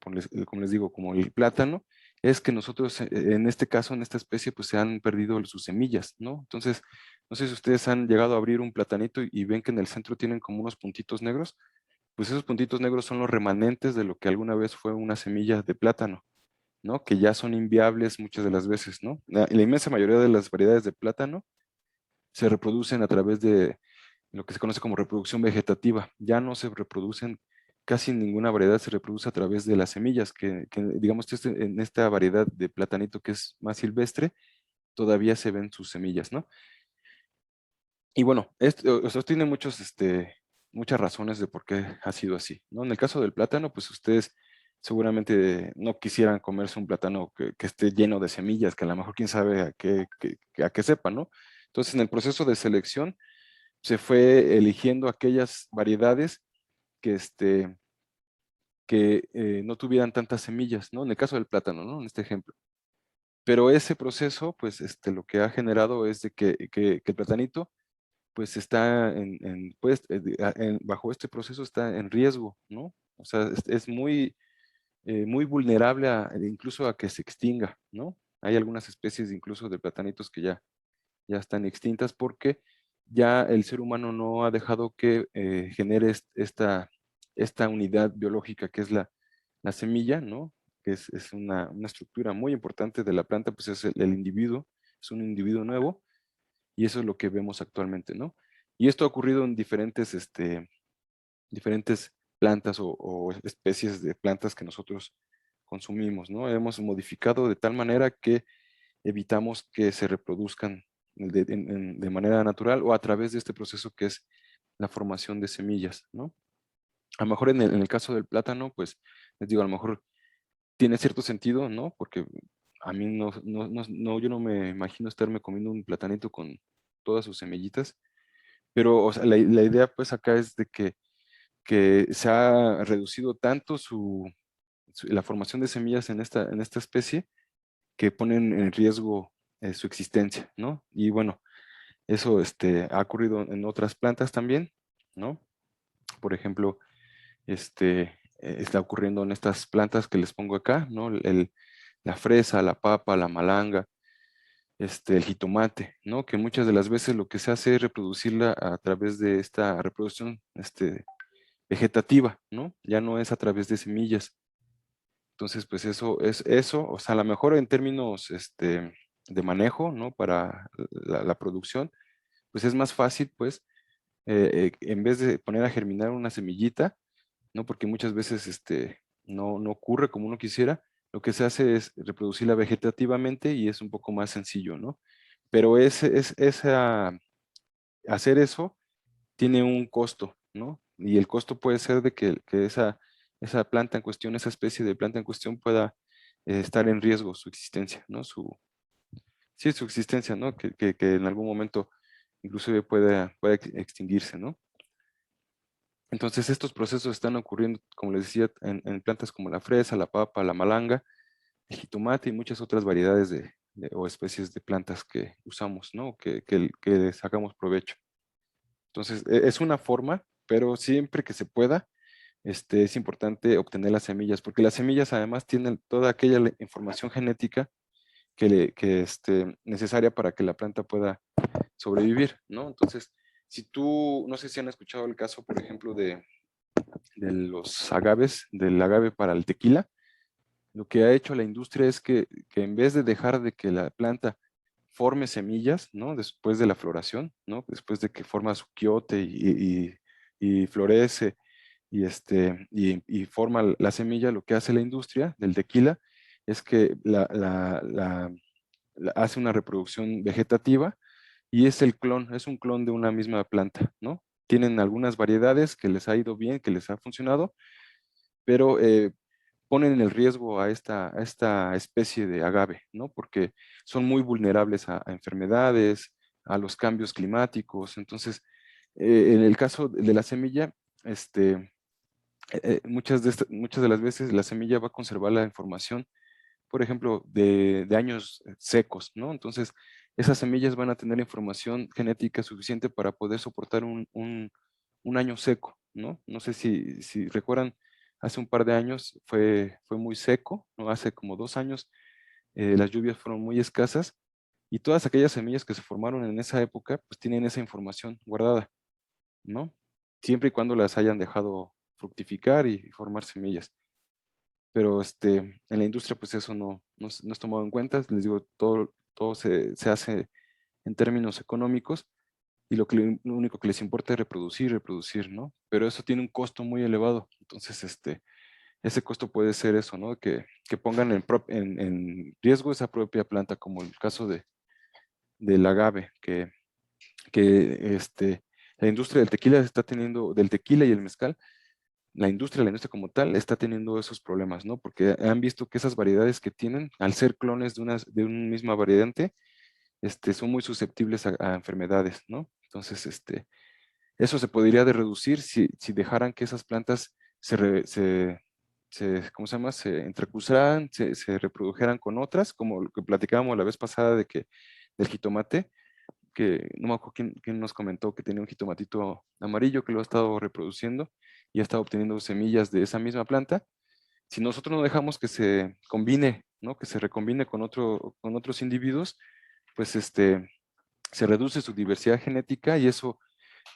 les digo, como el plátano, es que nosotros, en este caso, en esta especie, pues se han perdido sus semillas, ¿no? Entonces, no sé si ustedes han llegado a abrir un platanito y ven que en el centro tienen como unos puntitos negros, pues esos puntitos negros son los remanentes de lo que alguna vez fue una semilla de plátano. ¿no? Que ya son inviables muchas de las veces, ¿no? La inmensa mayoría de las variedades de plátano se reproducen a través de lo que se conoce como reproducción vegetativa. Ya no se reproducen, casi ninguna variedad se reproduce a través de las semillas, que digamos, en esta variedad de platanito que es más silvestre, todavía se ven sus semillas, ¿no? Y bueno, esto, o sea, tiene muchas razones de por qué ha sido así, ¿no? En el caso del plátano, pues ustedes seguramente no quisieran comerse un plátano que esté lleno de semillas, que a lo mejor quién sabe a qué sepa, ¿no? Entonces, en el proceso de selección se fue eligiendo aquellas variedades que, que no tuvieran tantas semillas, ¿no? En el caso del plátano, ¿no? En este ejemplo. Pero ese proceso, pues, lo que ha generado es de que el platanito pues está pues, bajo este proceso está en riesgo, ¿no? O sea, es muy vulnerable incluso a que se extinga, ¿no? Hay algunas especies incluso de platanitos que ya están extintas porque ya el ser humano no ha dejado que genere esta unidad biológica que es la semilla, ¿no? Que es una estructura muy importante de la planta, pues es el individuo, es un individuo nuevo, y eso es lo que vemos actualmente, ¿no? Y esto ha ocurrido en diferentes plantas o especies de plantas que nosotros consumimos, ¿no? Hemos modificado de tal manera que evitamos que se reproduzcan de manera natural o a través de este proceso que es la formación de semillas, ¿no? A lo mejor en el caso del plátano, pues, les digo, a lo mejor tiene cierto sentido, ¿no? Porque a mí yo no me imagino estarme comiendo un platanito con todas sus semillitas, pero o sea, la idea pues acá es de que se ha reducido tanto la formación de semillas en esta especie que ponen en riesgo su existencia, ¿no? Y bueno, eso ha ocurrido en otras plantas también, ¿no? Por ejemplo, está ocurriendo en estas plantas que les pongo acá, ¿no? La fresa, la papa, la malanga, el jitomate, ¿no? Que muchas de las veces lo que se hace es reproducirla a través de esta reproducción vegetativa, ¿no? Ya no es a través de semillas. Entonces, pues eso, o sea, a lo mejor en términos de manejo, ¿no? Para la producción, pues es más fácil, pues, en vez de poner a germinar una semillita, ¿no? Porque muchas veces no ocurre como uno quisiera, lo que se hace es reproducirla vegetativamente y es un poco más sencillo, ¿no? Pero hacer eso tiene un costo, ¿no? Y el costo puede ser de que esa planta en cuestión, esa especie de planta en cuestión pueda estar en riesgo su existencia, ¿no? Sí, su existencia, ¿no? Que en algún momento inclusive puede extinguirse, ¿no? Entonces estos procesos están ocurriendo, como les decía, en plantas como la fresa, la papa, la malanga, el jitomate y muchas otras variedades o especies de plantas que usamos, ¿no? Que sacamos provecho. Entonces, es una forma, pero siempre que se pueda, es importante obtener las semillas, porque las semillas además tienen toda aquella información genética necesaria para que la planta pueda sobrevivir, ¿no? Entonces, si tú, no sé si han escuchado el caso, por ejemplo, de los agaves, del agave para el tequila, lo que ha hecho la industria es que en vez de dejar de que la planta forme semillas, ¿no? Después de la floración, ¿no? Después de que forma su quiote y florece y forma la semilla, lo que hace la industria del tequila es que hace una reproducción vegetativa y es un clon de una misma planta, ¿no? Tienen algunas variedades que les ha ido bien, que les ha funcionado, pero ponen en el riesgo a esta especie de agave, ¿no? Porque son muy vulnerables a enfermedades, a los cambios climáticos. Entonces, en el caso de la semilla, muchas de las veces la semilla va a conservar la información, por ejemplo, de años secos, ¿no? Entonces, esas semillas van a tener información genética suficiente para poder soportar un año seco, ¿no? No sé si recuerdan, hace un par de años fue muy seco, ¿no? Hace como 2 años las lluvias fueron muy escasas y todas aquellas semillas que se formaron en esa época, pues tienen esa información guardada, ¿no? Siempre y cuando las hayan dejado fructificar y formar semillas. pero en la industria pues eso no es tomado en cuenta. Les digo, todo se hace en términos económicos y lo único que les importa es reproducir, ¿no? Pero eso tiene un costo muy elevado. Entonces, ese costo puede ser eso, ¿no? Que pongan en riesgo esa propia planta, como el caso del agave, que la industria del tequila está teniendo, del tequila y el mezcal, la industria como tal está teniendo esos problemas, ¿no? Porque han visto que esas variedades que tienen, al ser clones de una misma variante, son muy susceptibles a enfermedades, ¿no? Entonces, eso se podría de reducir si dejaran que esas plantas ¿cómo se llama? Se entrecruzaran, se reprodujeran con otras, como lo que platicábamos la vez pasada del jitomate, que no me acuerdo quién nos comentó que tenía un jitomatito amarillo que lo ha estado reproduciendo y ha estado obteniendo semillas de esa misma planta. Si nosotros no dejamos que se combine, ¿no? Que se recombine con otros individuos, pues se reduce su diversidad genética y eso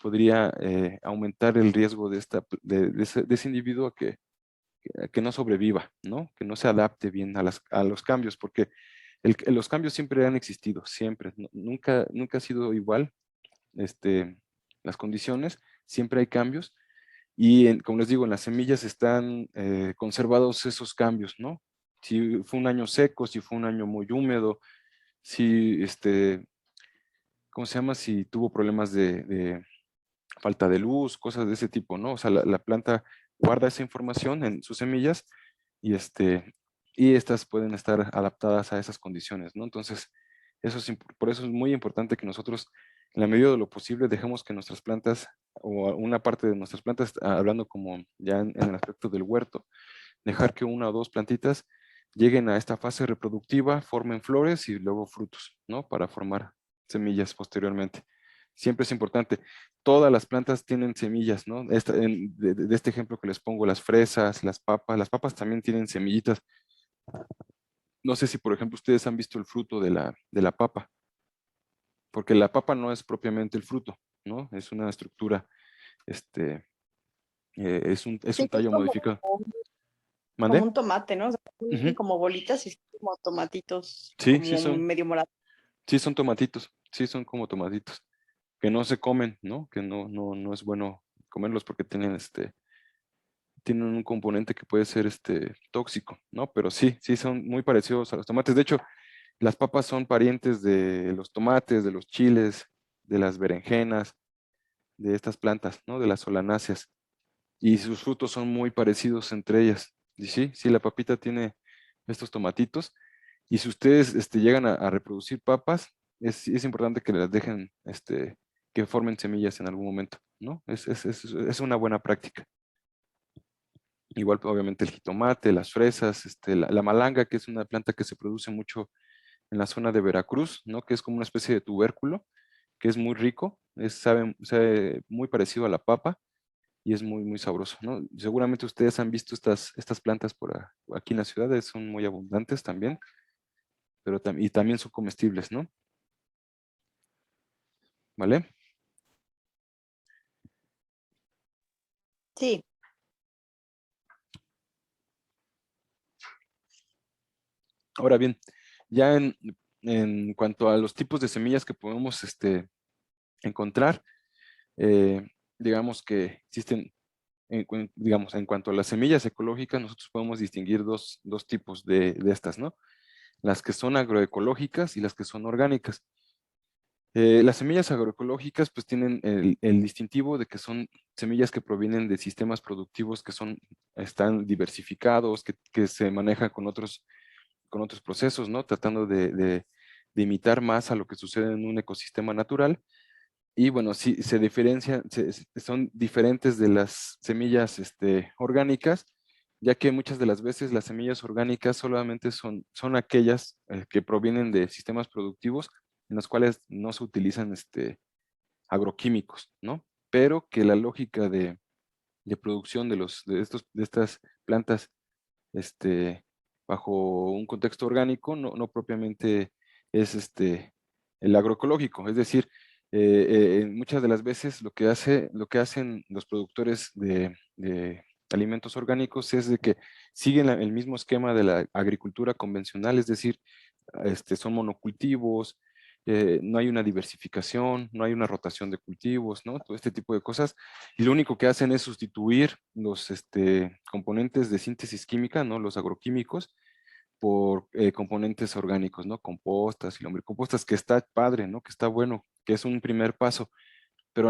podría aumentar el riesgo de ese individuo a que no sobreviva, ¿no? Que no se adapte bien a los cambios, porque los cambios siempre han existido, siempre, nunca ha sido igual las condiciones, siempre hay cambios y como les digo, en las semillas están conservados esos cambios, ¿no? Si fue un año seco, si fue un año muy húmedo, si, ¿cómo se llama? Si tuvo problemas de falta de luz, cosas de ese tipo, ¿no? O sea, la planta guarda esa información en sus semillas y, y estas pueden estar adaptadas a esas condiciones, ¿no? Entonces, por eso es muy importante que nosotros, en la medida de lo posible, dejemos que nuestras plantas, o una parte de nuestras plantas, hablando como ya en el aspecto del huerto, dejar que una o dos plantitas lleguen a esta fase reproductiva, formen flores y luego frutos, ¿no? Para formar semillas posteriormente. Siempre es importante. Todas las plantas tienen semillas, ¿no? De este ejemplo que les pongo, las fresas, las papas también tienen semillitas. No sé si, por ejemplo, ustedes han visto el fruto de la papa, porque la papa no es propiamente el fruto, ¿no? Es una estructura, este, es Sí, un que es tallo modificado. como ¿Mande? un tomate, ¿no? O sea, Ujú. como bolitas y como tomatitos, Sí, como medio morados. sí son tomatitos, sí son como tomatitos, que no se comen, ¿no? Que no es bueno comerlos porque tienen un componente que puede ser tóxico, ¿no? Pero sí son muy parecidos a los tomates. De hecho, las papas son parientes de los tomates, de los chiles, de las berenjenas, de estas plantas, ¿no? De las solanáceas. Y sus frutos son muy parecidos entre ellas. Y sí, la papita tiene estos tomatitos. Y si ustedes llegan a reproducir papas, es importante que las dejen, que formen semillas en algún momento, ¿no? Es una buena práctica. Igual, obviamente, el jitomate, las fresas, la malanga, que es una planta que se produce mucho en la zona de Veracruz, ¿no? Que es como una especie de tubérculo, que es muy rico, sabe muy parecido a la papa y es muy, muy sabroso, ¿no? Seguramente ustedes han visto estas plantas aquí en las ciudades, son muy abundantes también, pero y también son comestibles, ¿no? ¿Vale? Sí, Ahora bien, ya en cuanto a los tipos de semillas que podemos encontrar, eh, digamos que existen, digamos, en cuanto a las semillas ecológicas, nosotros podemos distinguir dos tipos de estas, ¿no? Las que son agroecológicas y las que son orgánicas. Las semillas agroecológicas pues tienen el distintivo de que son semillas que provienen de sistemas productivos que están diversificados, que se manejan con otros procesos, ¿no? Tratando de imitar más a lo que sucede en un ecosistema natural. Y bueno, sí, se diferencian, son diferentes de las semillas orgánicas, ya que muchas de las veces las semillas orgánicas solamente son aquellas que provienen de sistemas productivos en los cuales no se utilizan agroquímicos, ¿no? Pero que la lógica de producción de estas plantas bajo un contexto orgánico no propiamente es el agroecológico. Es decir, muchas de las veces lo que hacen los productores alimentos orgánicos es de que siguen el mismo esquema de la agricultura convencional, es decir, son monocultivos, no hay una diversificación, no hay una rotación de cultivos, ¿no? Todo este tipo de cosas. Y lo único que hacen es sustituir los componentes de síntesis química, ¿no? Los agroquímicos, por componentes orgánicos, ¿no? Compostas y lombricompostas, que está padre, ¿no? Que está bueno, que es un primer paso, pero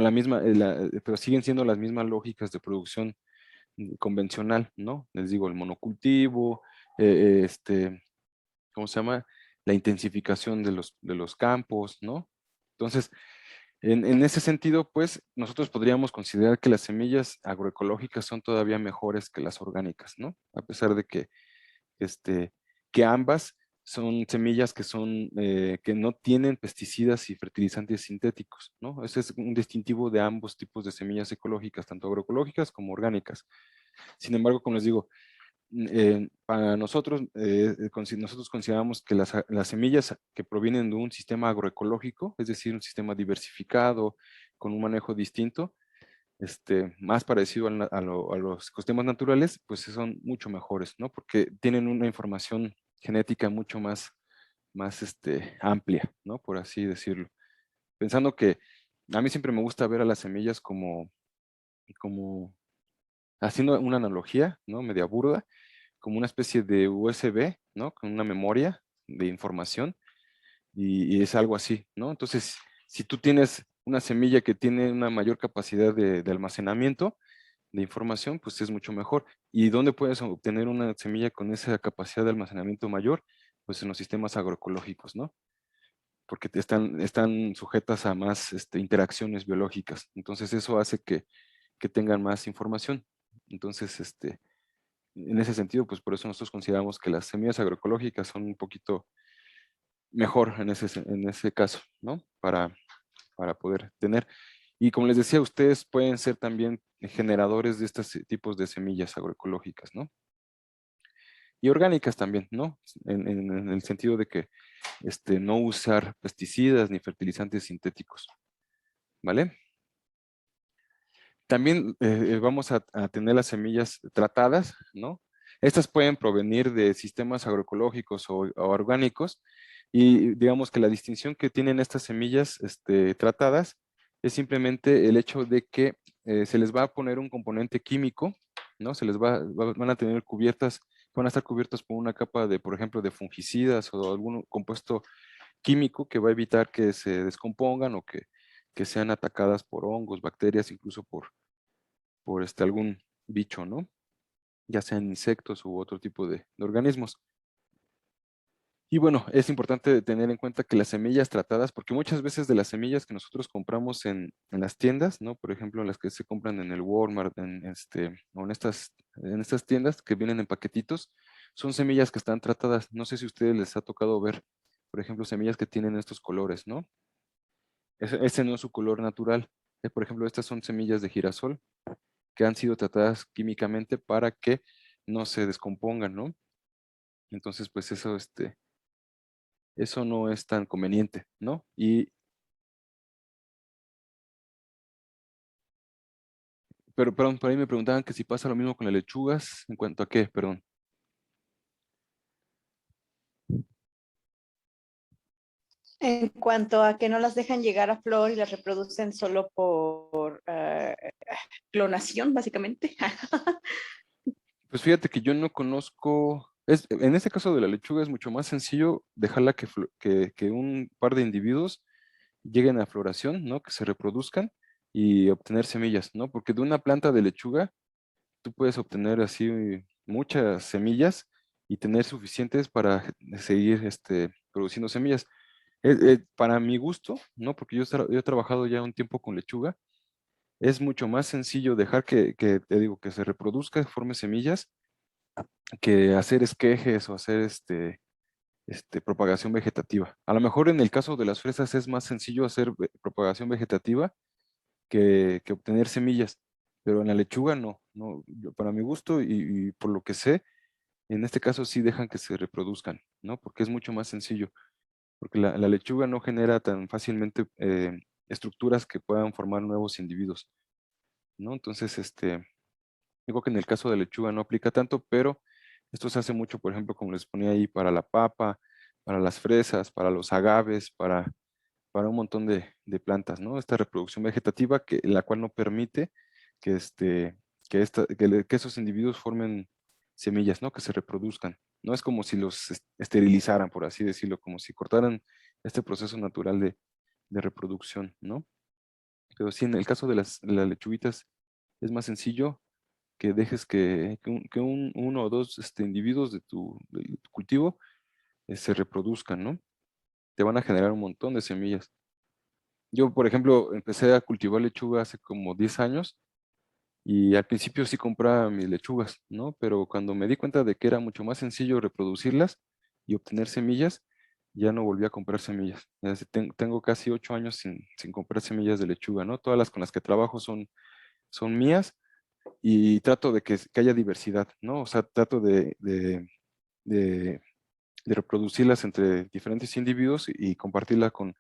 pero siguen siendo las mismas lógicas de producción convencional, ¿no? Les digo, el monocultivo, ¿cómo se llama? La intensificación de los campos, ¿no? Entonces, en ese sentido, pues, nosotros podríamos considerar que las semillas agroecológicas son todavía mejores que las orgánicas, ¿no? A pesar de este, que ambas son semillas que no tienen pesticidas y fertilizantes sintéticos, ¿no? Ese es un distintivo de ambos tipos de semillas ecológicas, tanto agroecológicas como orgánicas. Sin embargo, como les digo, para nosotros, nosotros consideramos que las semillas que provienen de un sistema agroecológico, es decir, un sistema diversificado, con un manejo distinto, más parecido a los ecosistemas naturales, pues son mucho mejores, ¿no? Porque tienen una información genética mucho más amplia, ¿no? Por así decirlo. Pensando que a mí siempre me gusta ver a las semillas como haciendo una analogía, ¿no? Media burda, como una especie de USB, ¿no? Con una memoria de información y es algo así, ¿no? Entonces, si tú tienes una semilla que tiene una mayor capacidad de almacenamiento de información, pues es mucho mejor. ¿Y dónde puedes obtener una semilla con esa capacidad de almacenamiento mayor? Pues en los sistemas agroecológicos, ¿no? Porque están sujetas a más interacciones biológicas. Entonces eso hace que tengan más información. Entonces, en ese sentido, pues por eso nosotros consideramos que las semillas agroecológicas son un poquito mejor en ese caso, ¿no? Para poder tener. Y como les decía, ustedes pueden ser también generadores de estos tipos de semillas agroecológicas, ¿no? Y orgánicas también, ¿no? En el sentido de que no usar pesticidas ni fertilizantes sintéticos, ¿vale? También vamos a tener las semillas tratadas, ¿no? Estas pueden provenir de sistemas agroecológicos o orgánicos y digamos que la distinción que tienen estas semillas tratadas es simplemente el hecho de que se les va a poner un componente químico, ¿no? Van a tener van a estar cubiertas por una capa de, por ejemplo, de fungicidas o algún compuesto químico que va a evitar que se descompongan o que sean atacadas por hongos, bacterias, incluso por algún bicho, ¿no? Ya sean insectos u otro tipo de organismos. Y bueno, es importante tener en cuenta que las semillas tratadas, porque muchas veces de las semillas que nosotros compramos en las tiendas, ¿no? Por ejemplo, las que se compran en el Walmart, o en estas tiendas que vienen en paquetitos, son semillas que están tratadas. No sé si a ustedes les ha tocado ver, por ejemplo, semillas que tienen estos colores, ¿no? Ese no es su color natural. Por ejemplo, estas son semillas de girasol que han sido tratadas químicamente para que no se descompongan, ¿no? Entonces, pues eso no es tan conveniente, ¿no? Pero, perdón, por ahí me preguntaban que si pasa lo mismo con las lechugas, ¿en cuanto a qué? Perdón. En cuanto a que no las dejan llegar a flor y las reproducen solo por clonación, básicamente. Pues fíjate que yo no conozco, en este caso de la lechuga es mucho más sencillo dejarla que un par de individuos lleguen a floración, ¿no? Que se reproduzcan y obtener semillas, ¿no? Porque de una planta de lechuga tú puedes obtener así muchas semillas y tener suficientes para seguir produciendo semillas. Para mi gusto, ¿no? Porque yo he trabajado ya un tiempo con lechuga, es mucho más sencillo dejar te digo, que se reproduzca, forme semillas, que hacer esquejes o hacer propagación vegetativa. A lo mejor en el caso de las fresas es más sencillo hacer propagación vegetativa que obtener semillas, pero en la lechuga no, para mi gusto y por lo que sé, en este caso sí dejan que se reproduzcan, ¿no? Porque es mucho más sencillo, porque la lechuga no genera tan fácilmente estructuras que puedan formar nuevos individuos, ¿no? Entonces, Digo que en el caso de lechuga no aplica tanto, pero esto se hace mucho, por ejemplo, como les ponía ahí, para la papa, para las fresas, para los agaves, para un montón de plantas, ¿no? Esta reproducción vegetativa, la cual no permite que, que esos individuos formen semillas, ¿no? Que se reproduzcan. No es como si los esterilizaran, por así decirlo, como si cortaran este proceso natural de reproducción, ¿no? Pero sí, en el caso de las lechuguitas es más sencillo que dejes que uno o dos individuos de tu cultivo se reproduzcan, ¿no? Te van a generar un montón de semillas. Yo, por ejemplo, empecé a cultivar lechuga hace como 10 años y al principio sí compraba mis lechugas, ¿no? Pero cuando me di cuenta de que era mucho más sencillo reproducirlas y obtener semillas, ya no volví a comprar semillas. Tengo casi 8 años sin comprar semillas de lechuga, ¿no? Todas las con las que trabajo son mías y trato de que haya diversidad, ¿no? O sea, trato de- de reproducirlas entre diferentes individuos y compartirla con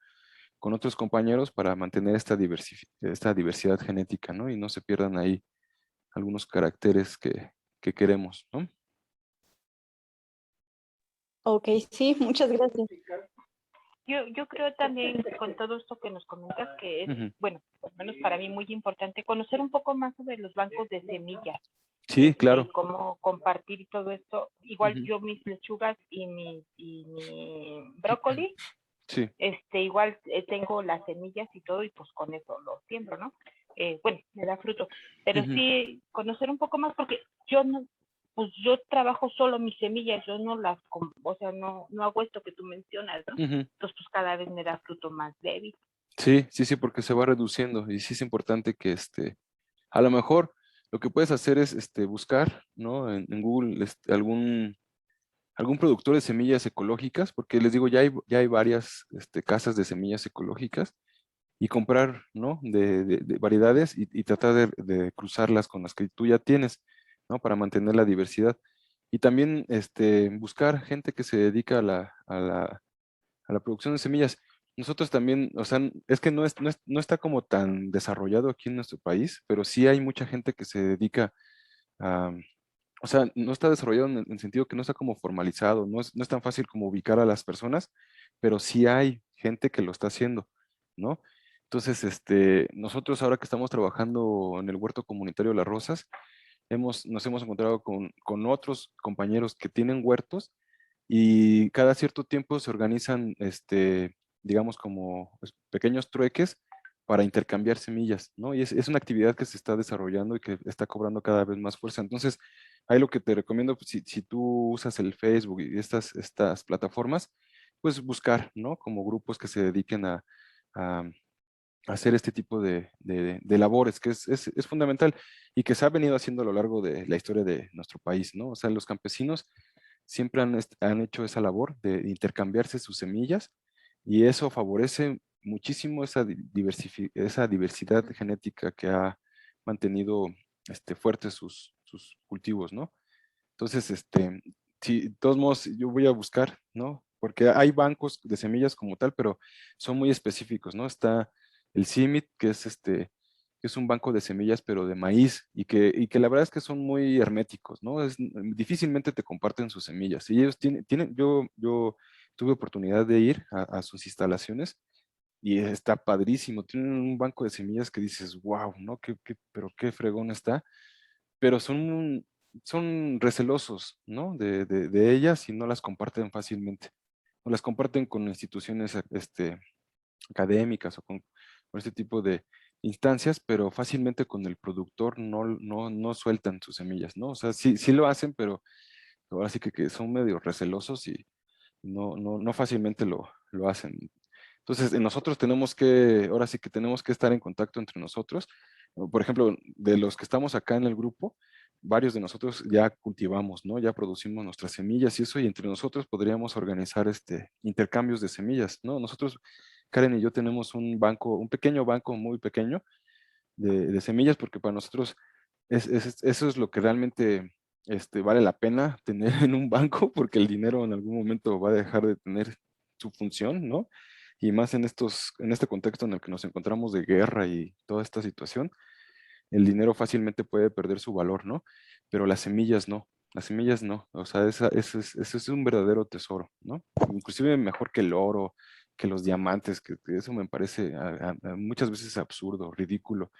otros compañeros para mantener esta diversidad genética, ¿no? Y no se pierdan ahí algunos caracteres que queremos, ¿no? Ok, sí, muchas gracias. Yo creo también con todo esto que nos comentas que es, Ujú. bueno, al menos para mí muy importante conocer un poco más sobre los bancos de semillas, Sí, y claro. cómo compartir y todo esto. Igual Ujú. yo mis lechugas y mi brócoli, Sí. igual tengo las semillas y todo y pues con eso lo siembro, ¿no? Bueno, me da fruto. Pero Ujú. sí conocer un poco más porque yo no, pues yo trabajo solo mis semillas, yo no o sea, no hago esto que tú mencionas, ¿no? Ujú. Entonces pues cada vez me da fruto más débil. Sí, sí, sí, porque se va reduciendo y sí es importante que a lo mejor lo que puedes hacer es buscar, ¿no? En Google algún productor de semillas ecológicas, porque les digo, ya hay varias casas de semillas ecológicas y comprar, ¿no? De variedades y tratar de cruzarlas con las que tú ya tienes, ¿no? Para mantener la diversidad. Y también buscar gente que se dedica a la producción de semillas. Nosotros también, o sea, es que no está como tan desarrollado aquí en nuestro país, pero sí hay mucha gente que se dedica a, o sea, no está desarrollado en el sentido que no está como formalizado, no es tan fácil como ubicar a las personas, pero sí hay gente que lo está haciendo, ¿no? Entonces, nosotros ahora que estamos trabajando en el huerto comunitario Las Rosas, nos hemos encontrado con otros compañeros que tienen huertos y cada cierto tiempo se organizan, digamos, como pues, pequeños trueques para intercambiar semillas, ¿no? Y es una actividad que se está desarrollando y que está cobrando cada vez más fuerza. Entonces, ahí lo que te recomiendo, pues, si tú usas el Facebook y estas plataformas, pues buscar, ¿no? Como grupos que se dediquen a hacer este tipo de labores, que es fundamental y que se ha venido haciendo a lo largo de la historia de nuestro país, ¿no? O sea, los campesinos siempre han hecho esa labor de intercambiarse sus semillas y eso favorece muchísimo esa diversidad genética que ha mantenido fuertes sus cultivos, ¿no? Entonces, sí, de todos modos, yo voy a buscar, ¿no? Porque hay bancos de semillas como tal, pero son muy específicos, ¿no? Está el CIMIT, que es un banco de semillas, pero de maíz, y que la verdad es que son muy herméticos, ¿no? Difícilmente te comparten sus semillas. Y ellos yo tuve oportunidad de ir a sus instalaciones y está padrísimo. Tienen un banco de semillas que dices, wow, ¿no? Pero qué fregón está, pero son recelosos, ¿no? De ellas y no las comparten fácilmente. No las comparten con instituciones académicas o con este tipo de instancias, pero fácilmente con el productor no sueltan sus semillas, ¿no? O sea, sí lo hacen, pero ahora sí que son medio recelosos y no fácilmente lo hacen. Entonces, nosotros ahora sí que tenemos que estar en contacto entre nosotros. Por ejemplo, de los que estamos acá en el grupo, varios de nosotros ya cultivamos, ¿no? Ya producimos nuestras semillas y eso, y entre nosotros podríamos organizar intercambios de semillas, ¿no? Nosotros, Karen y yo tenemos un pequeño banco muy pequeño de semillas, porque para nosotros eso es lo que realmente vale la pena tener en un banco, porque el dinero en algún momento va a dejar de tener su función, ¿no? Y más en este contexto en el que nos encontramos de guerra y toda esta situación, el dinero fácilmente puede perder su valor, ¿no? Pero las semillas no. Las semillas no, o sea, ese es un verdadero tesoro, ¿no? Inclusive mejor que el oro, que los diamantes, que eso me parece muchas veces absurdo, ridículo.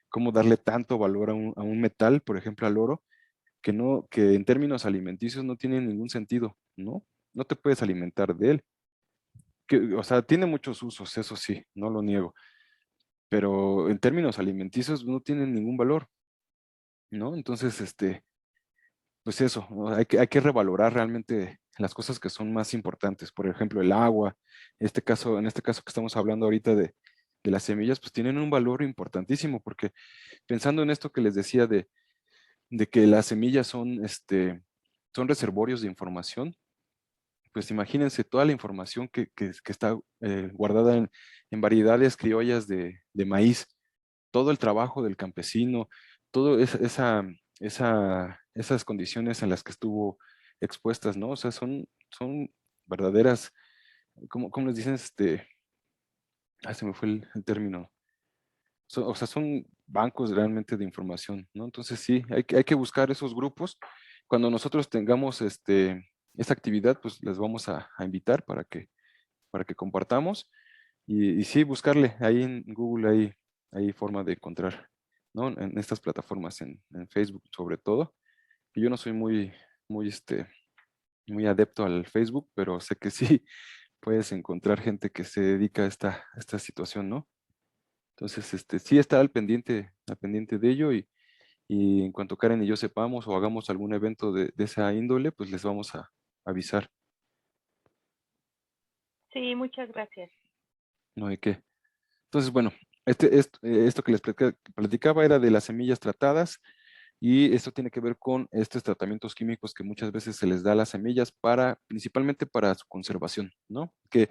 Cómo darle tanto valor a un metal, por ejemplo, al oro, que no, que en términos alimenticios no tiene ningún sentido, ¿no? No te puedes alimentar de él. O sea, tiene muchos usos, eso sí, no lo niego, pero en términos alimenticios no tiene ningún valor, ¿no? Entonces, pues eso, ¿no? Hay que revalorar realmente las cosas que son más importantes. Por ejemplo, el agua, en este caso que estamos hablando ahorita de las semillas, pues tienen un valor importantísimo, porque pensando en esto que les decía de que las semillas son, son reservorios de información, pues imagínense toda la información que está guardada en variedades criollas de maíz, todo el trabajo del campesino, todas esas condiciones en las que estuvo expuestas, ¿no? O sea, son verdaderas, ¿cómo les dicen? Se me fue el término. O sea, son bancos realmente de información, ¿no? Entonces sí, hay que buscar esos grupos. Cuando nosotros tengamos esta actividad, pues les vamos a invitar para que compartamos y sí, buscarle. Ahí en Google hay forma de encontrar, ¿no? En estas plataformas, en Facebook sobre todo. Y yo no soy muy, muy adepto al Facebook, pero sé que sí puedes encontrar gente que se dedica a esta situación, ¿no? Entonces, sí estar al pendiente de ello y en cuanto Karen y yo sepamos o hagamos algún evento de esa índole, pues les vamos a avisar, Sí, muchas gracias. ¿no? ¿De qué? Entonces, bueno, esto que les platicaba era de las semillas tratadas y esto tiene que ver con estos tratamientos químicos que muchas veces se les da a las semillas principalmente para su conservación, ¿no? Que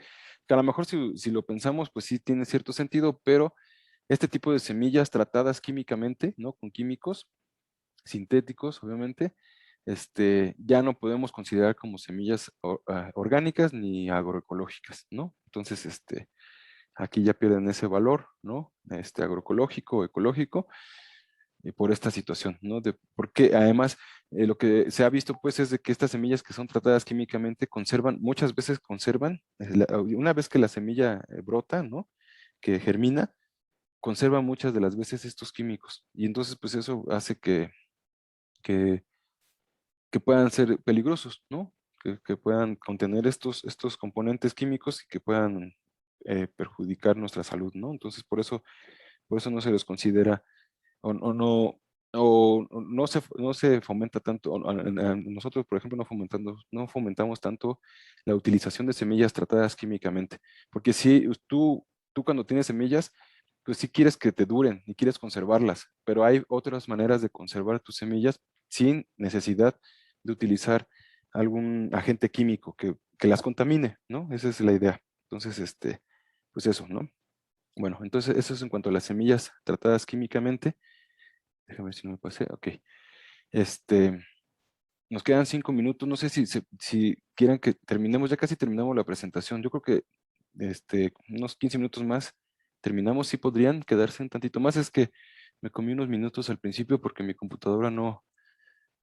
a lo mejor si lo pensamos, pues sí tiene cierto sentido, pero este tipo de semillas tratadas químicamente, ¿no? Con químicos sintéticos, obviamente, ya no podemos considerar como semillas orgánicas ni agroecológicas, ¿no? Entonces, aquí ya pierden ese valor, ¿no? Agroecológico, ecológico, por esta situación, ¿no? Porque además lo que se ha visto pues es de que estas semillas que son tratadas químicamente muchas veces conservan, una vez que la semilla brota, ¿no? Que germina, conserva muchas de las veces estos químicos. Y entonces pues eso hace que, que puedan ser peligrosos, ¿no? Que puedan contener estos componentes químicos y que puedan perjudicar nuestra salud, ¿no? Entonces por eso no se los considera o no se fomenta tanto, nosotros por ejemplo no fomentamos tanto la utilización de semillas tratadas químicamente, porque si tú cuando tienes semillas, pues sí quieres que te duren y quieres conservarlas, pero hay otras maneras de conservar tus semillas sin necesidad de utilizar algún agente químico que las contamine, ¿no? Esa es la idea. Entonces, pues eso, ¿no? Bueno, entonces eso es en cuanto a las semillas tratadas químicamente. Déjame ver si no me pasé. Ok. Este, nos quedan 5 minutos. No sé si quieran que terminemos. Ya casi terminamos la presentación. Yo creo que unos 15 minutos más terminamos. Sí podrían quedarse un tantito más. Es que me comí unos minutos al principio porque mi computadora no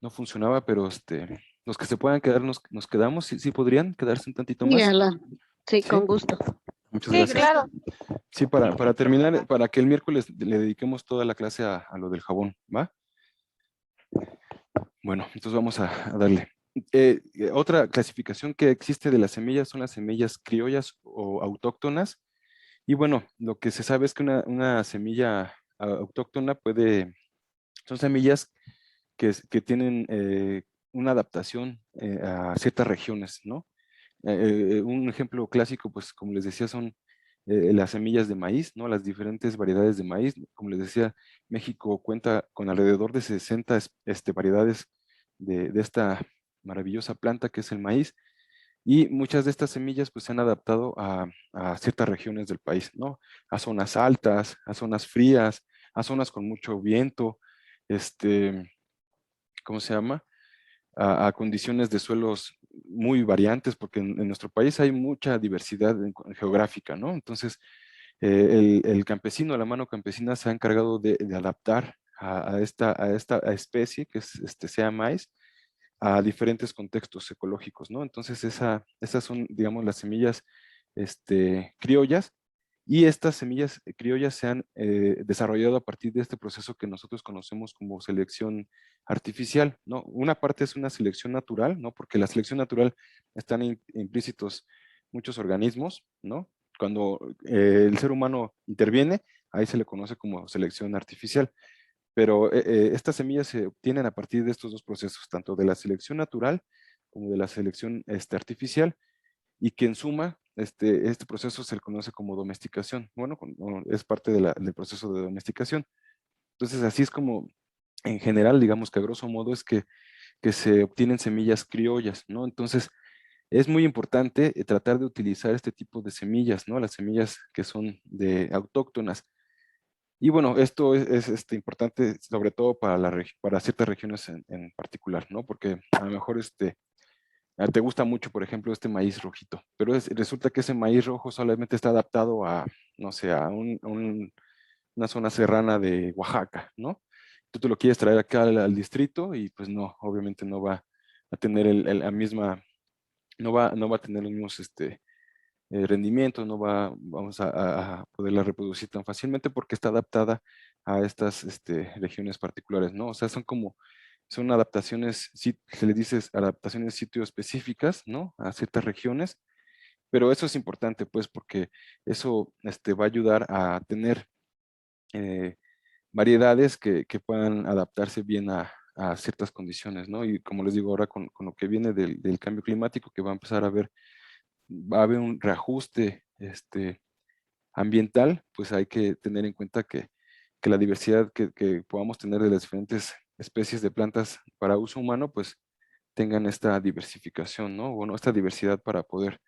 funcionaba, pero los que se puedan quedar nos quedamos. Sí, sí podrían quedarse un tantito Sí, más. Alan. Sí, Sí, con gusto. muchas Sí, gracias. claro. Sí, para terminar, para que el miércoles le dediquemos toda la clase a lo del jabón, ¿va? Bueno, entonces vamos a darle. Otra clasificación que existe de las semillas son las semillas criollas o autóctonas. Y bueno, lo que se sabe es que una semilla autóctona son semillas que tienen una adaptación a ciertas regiones, ¿no? Un ejemplo clásico, pues como les decía, son las semillas de maíz, ¿no? Las diferentes variedades de maíz. Como les decía, México cuenta con alrededor de 60 variedades de esta maravillosa planta que es el maíz. Y muchas de estas semillas pues se han adaptado a ciertas regiones del país, ¿no? A zonas altas, a zonas frías, a zonas con mucho viento, ¿cómo se llama? A condiciones de suelos muy variantes, porque en nuestro país hay mucha diversidad geográfica, ¿no? Entonces, el campesino, la mano campesina se ha encargado de adaptar esta especie, que es, sea maíz, a diferentes contextos ecológicos, ¿no? Entonces, esas son, digamos, las semillas criollas, y estas semillas criollas se han desarrollado a partir de este proceso que nosotros conocemos como selección artificial, ¿no? Una parte es una selección natural, ¿no? Porque la selección natural están implícitos muchos organismos, ¿no? Cuando el ser humano interviene, ahí se le conoce como selección artificial. Pero estas semillas se obtienen a partir de estos dos procesos, tanto de la selección natural como de la selección artificial, y que en suma, este proceso se le conoce como domesticación. Bueno, es parte del proceso de domesticación. Entonces, así es como, en general, digamos que a grosso modo es que se obtienen semillas criollas, ¿no? Entonces, es muy importante tratar de utilizar este tipo de semillas, ¿no? Las semillas que son autóctonas. Y bueno, esto es importante sobre todo para, para ciertas regiones en particular, ¿no? Porque a lo mejor te gusta mucho, por ejemplo, este maíz rojito, pero resulta que ese maíz rojo solamente está adaptado a, no sé, a una zona serrana de Oaxaca, ¿no? Tú te lo quieres traer acá al distrito y pues no, obviamente no va a tener la misma, no va a tener los mismos rendimiento, no vamos a poderla reproducir tan fácilmente porque está adaptada a estas regiones particulares, ¿no? O sea, son adaptaciones, se les dice adaptaciones sitio específicas, ¿no? A ciertas regiones, pero eso es importante, pues, porque eso va a ayudar a tener eh, variedades que puedan adaptarse bien a ciertas condiciones, ¿no? Y como les digo ahora con lo que viene del cambio climático, que va a empezar va a haber un reajuste ambiental, pues hay que tener en cuenta que la diversidad que podamos tener de las diferentes especies de plantas para uso humano, pues tengan esta diversificación, ¿no? Bueno, esta diversidad para poder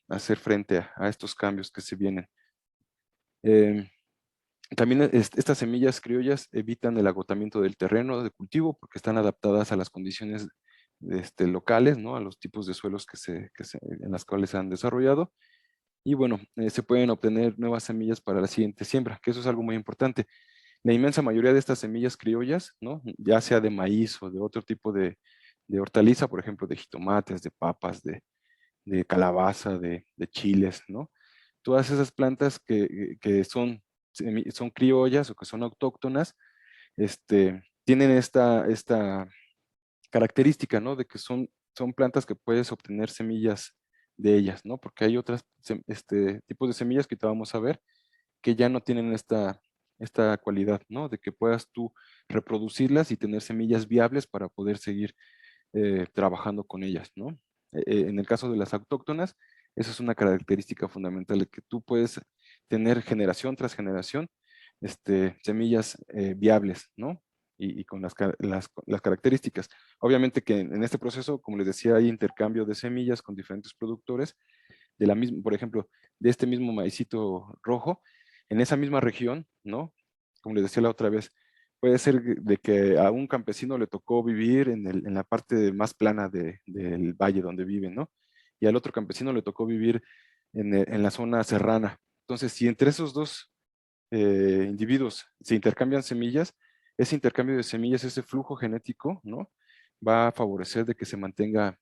hacer frente a estos cambios que se vienen. Em, También estas semillas criollas evitan el agotamiento del terreno de cultivo porque están adaptadas a las condiciones locales, ¿no? A los tipos de suelos en las cuales se han desarrollado. Y bueno, se pueden obtener nuevas semillas para la siguiente siembra, que eso es algo muy importante. La inmensa mayoría de estas semillas criollas, ¿no? Ya sea de maíz o de otro tipo de hortaliza, por ejemplo, de jitomates, de papas, de calabaza, de chiles, ¿no? Todas esas plantas que son criollas o que son autóctonas, tienen esta característica, ¿no? De que son plantas que puedes obtener semillas de ellas, ¿no? Porque hay otros tipos de semillas que te vamos a ver que ya no tienen esta cualidad, ¿no? De que puedas tú reproducirlas y tener semillas viables para poder seguir trabajando con ellas, ¿no? En el caso de las autóctonas, esa es una característica fundamental de que tú puedes tener generación tras generación semillas viables, ¿no? Y con las características. Obviamente que en este proceso, como les decía, hay intercambio de semillas con diferentes productores, de la misma, por ejemplo, de este mismo maicito rojo, en esa misma región, ¿no? Como les decía la otra vez, puede ser de que a un campesino le tocó vivir en la parte más plana del valle donde vive, ¿no? Y al otro campesino le tocó vivir en la zona serrana. Entonces, si entre esos dos individuos se intercambian semillas, ese intercambio de semillas, ese flujo genético, ¿no? Va a favorecer de que se mantenga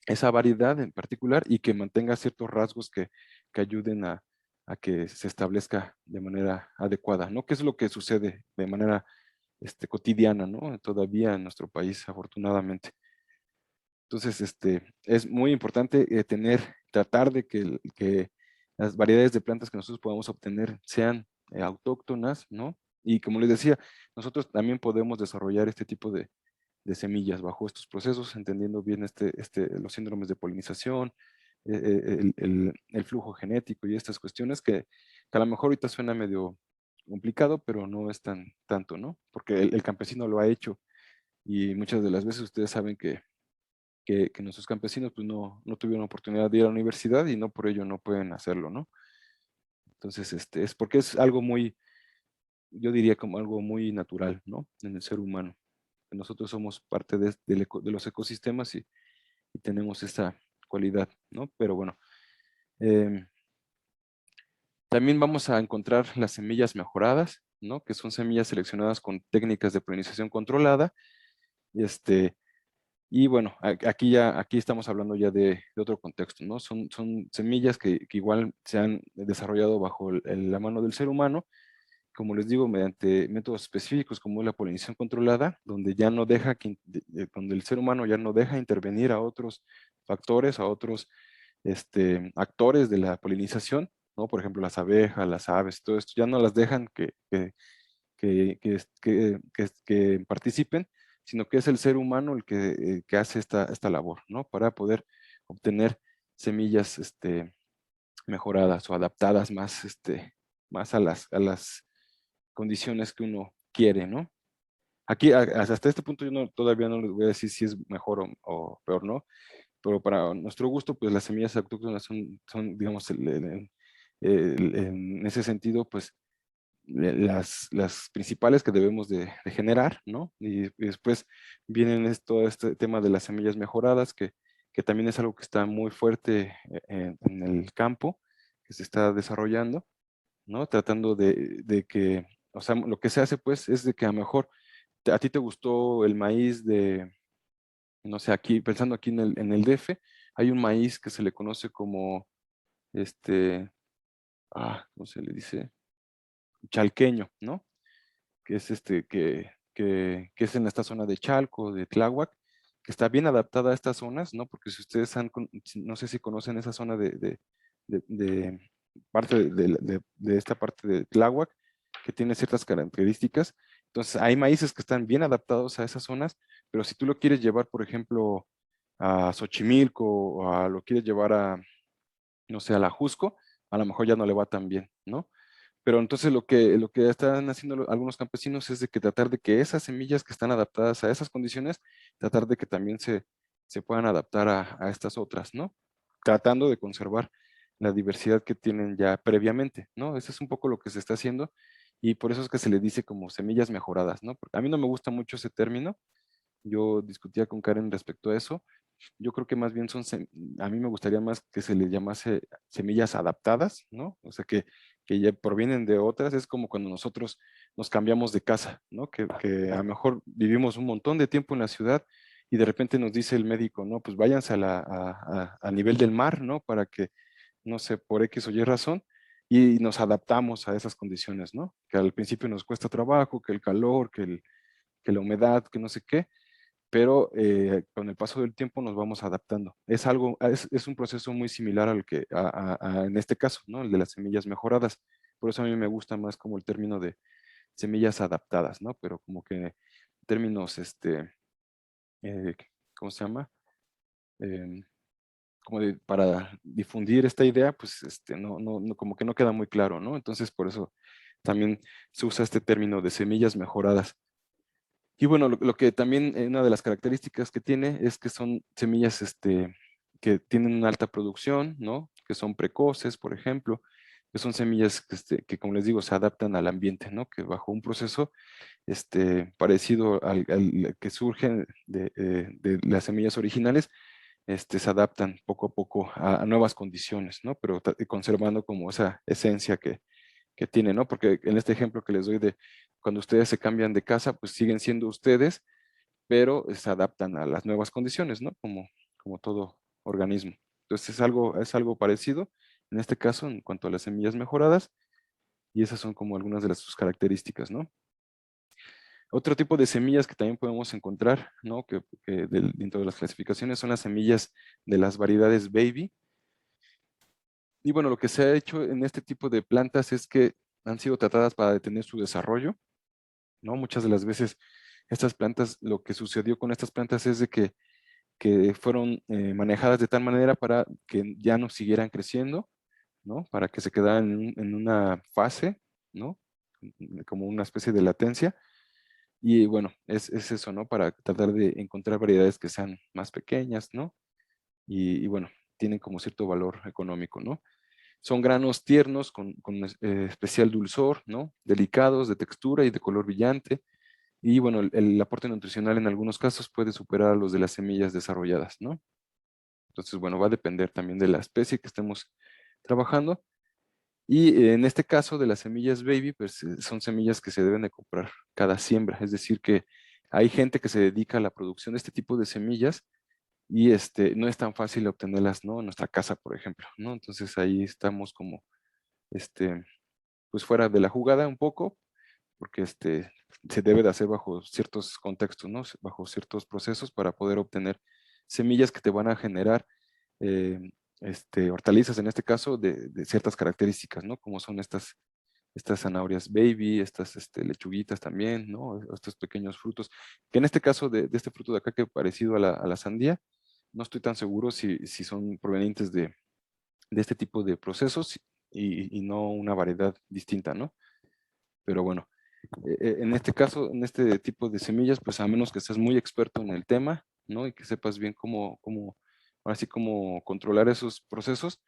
esa variedad en particular y que mantenga ciertos rasgos que ayuden a que se establezca de manera adecuada, ¿no? ¿Qué es lo que sucede de manera cotidiana, ¿no? Todavía en nuestro país, afortunadamente. Entonces, es muy importante tratar de que las variedades de plantas que nosotros podamos obtener sean autóctonas, ¿no? Y como les decía, nosotros también podemos desarrollar este tipo de semillas bajo estos procesos, entendiendo bien los síndromes de polinización, el flujo genético y estas cuestiones que a lo mejor ahorita suena medio complicado, pero no es tanto, ¿no? Porque el campesino lo ha hecho y muchas de las veces ustedes saben que nuestros campesinos pues no tuvieron oportunidad de ir a la universidad y no por ello no pueden hacerlo, ¿no? Entonces, es porque es algo muy, yo diría como algo muy natural, ¿no? En el ser humano. Nosotros somos parte de los ecosistemas y tenemos esa cualidad, ¿no? Pero bueno, también vamos a encontrar las semillas mejoradas, ¿no? Que son semillas seleccionadas con técnicas de polinización controlada. Y bueno, aquí estamos hablando ya de otro contexto, ¿no? Son semillas que igual se han desarrollado bajo la mano del ser humano, como les digo, mediante métodos específicos como es la polinización controlada, donde ya no deja donde el ser humano ya no deja intervenir a otros factores, a otros actores de la polinización, ¿no? Por ejemplo, las abejas, las aves, todo esto, ya no las dejan que participen, sino que es el ser humano el que hace esta labor, ¿no? Para poder obtener semillas mejoradas o adaptadas más a las condiciones que uno quiere, ¿no? Aquí, hasta este punto, todavía no les voy a decir si es mejor o peor, ¿no? Pero para nuestro gusto, pues las semillas autóctonas son digamos, en ese sentido, pues las principales que debemos de generar, ¿no? Y después vienen todo este tema de las semillas mejoradas, que también es algo que está muy fuerte en el campo, que se está desarrollando, ¿no? Tratando de que, o sea, lo que se hace pues es de que a lo mejor a ti te gustó el maíz no sé, aquí, pensando aquí en el DF, hay un maíz que se le conoce como, ¿cómo se le dice? Chalqueño, ¿no? Que es que es en esta zona de Chalco, de Tláhuac, que está bien adaptada a estas zonas, ¿no? Porque si ustedes no sé si conocen esa zona de parte de esta parte de Tláhuac, que tiene ciertas características. Entonces, hay maíces que están bien adaptados a esas zonas, pero si tú lo quieres llevar, por ejemplo, a Xochimilco o lo quieres llevar no sé, a la Jusco, a lo mejor ya no le va tan bien, ¿no? Pero entonces lo que están haciendo algunos campesinos es de que tratar de que esas semillas que están adaptadas a esas condiciones, tratar de que también se puedan adaptar a estas otras, ¿no? Tratando de conservar la diversidad que tienen ya previamente, ¿no? Eso es un poco lo que se está haciendo y por eso es que se le dice como semillas mejoradas, ¿no? Porque a mí no me gusta mucho ese término. Yo discutía con Karen respecto a eso. Yo creo que más bien a mí me gustaría más que se les llamase semillas adaptadas, ¿no? O sea, que ya provienen de otras. Es como cuando nosotros nos cambiamos de casa, ¿no? Que a lo mejor vivimos un montón de tiempo en la ciudad y de repente nos dice el médico, no, pues váyanse a nivel del mar, ¿no? Para que, no sé, por X o Y razón, y nos adaptamos a esas condiciones, ¿no? Que al principio nos cuesta trabajo, que el calor, que la humedad, que no sé qué, pero con el paso del tiempo nos vamos adaptando. Es un proceso muy similar al que, en este caso, ¿no? El de las semillas mejoradas. Por eso a mí me gusta más como el término de semillas adaptadas, ¿no? Pero como que términos, eh, ¿cómo se llama? Em, para difundir esta idea, pues como que no queda muy claro, ¿no? Entonces por eso también se usa este término de semillas mejoradas. Y bueno, lo que también una de las características que tiene es que son semillas que tienen una alta producción, ¿no? Que son precoces, por ejemplo, que son semillas que, como les digo, se adaptan al ambiente, ¿no? Que bajo un proceso parecido al que surge de las semillas originales, se adaptan poco a poco a nuevas condiciones, ¿no? Pero conservando como esa esencia que tiene, ¿no? Porque en este ejemplo que les doy de cuando ustedes se cambian de casa, pues siguen siendo ustedes, pero se adaptan a las nuevas condiciones, ¿no? Como todo organismo. Entonces es algo parecido, en este caso, en cuanto a las semillas mejoradas, y esas son como algunas de sus características, ¿no? Otro tipo de semillas que también podemos encontrar, ¿no? Que dentro de las clasificaciones son las semillas de las variedades baby. Y bueno, lo que se ha hecho en este tipo de plantas es que han sido tratadas para detener su desarrollo, ¿no? Muchas de las veces estas plantas, lo que sucedió con estas plantas es de que fueron manejadas de tal manera para que ya no siguieran creciendo, ¿no? Para que se quedaran en una fase, ¿no? Como una especie de latencia. Y bueno, es eso, ¿no? Para tratar de encontrar variedades que sean más pequeñas, ¿no? Y bueno, tienen como cierto valor económico, ¿no? Son granos tiernos con especial dulzor, ¿no? Delicados, de textura y de color brillante. Y bueno, el aporte nutricional en algunos casos puede superar a los de las semillas desarrolladas, ¿no? Entonces, bueno, va a depender también de la especie que estemos trabajando. Y en este caso de las semillas baby, pues son semillas que se deben de comprar cada siembra. Es decir, que hay gente que se dedica a la producción de este tipo de semillas y no es tan fácil obtenerlas, ¿no? En nuestra casa, por ejemplo, ¿no? Entonces ahí estamos como, pues fuera de la jugada un poco, porque se debe de hacer bajo ciertos contextos, ¿no? Bajo ciertos procesos para poder obtener semillas que te van a generar eh, hortalizas, en este caso, de ciertas características, ¿no? Como son estas zanahorias baby, estas lechuguitas también, ¿no? Estos pequeños frutos, que en este caso de este fruto de acá que es parecido a la sandía, no estoy tan seguro si son provenientes de este tipo de procesos y no una variedad distinta, ¿no? Pero bueno, en este caso, en este tipo de semillas, pues a menos que estés muy experto en el tema, ¿no? Y que sepas bien ahora sí cómo controlar esos procesos,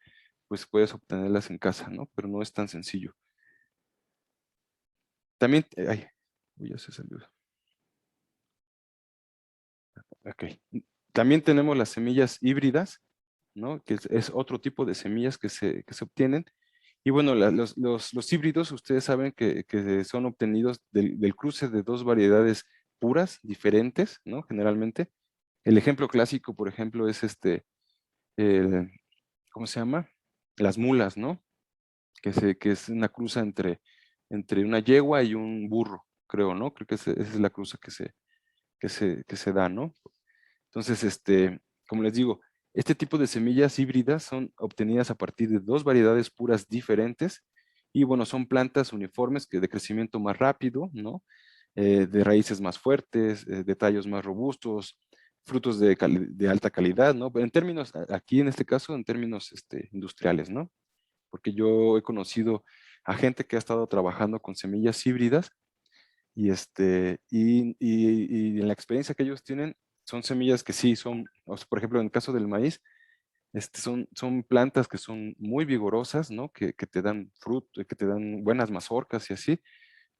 pues puedes obtenerlas en casa, ¿no? Pero no es tan sencillo. También, ay, uy, ya se salió. Ok. También tenemos las semillas híbridas, ¿no? Que es otro tipo de semillas que se obtienen. Y bueno, los híbridos, ustedes saben que son obtenidos del cruce de dos variedades puras, diferentes, ¿no? Generalmente. El ejemplo clásico, por ejemplo, es el- ¿cómo se llama? Las mulas, ¿no? Que es una cruza entre una yegua y un burro, creo, ¿no? Creo que esa es la cruza que se da, ¿no? Entonces, como les digo, este tipo de semillas híbridas son obtenidas a partir de dos variedades puras diferentes y bueno, son plantas uniformes que de crecimiento más rápido, ¿no? De raíces más fuertes, de tallos más robustos, frutos de alta calidad, ¿no? Pero en términos, aquí en este caso, en términos industriales, ¿no? Porque yo he conocido a gente que ha estado trabajando con semillas híbridas y en la experiencia que ellos tienen, son semillas que sí son, o sea, por ejemplo, en el caso del maíz, son plantas que son muy vigorosas, ¿no? Que te dan fruto, que te dan buenas mazorcas y así,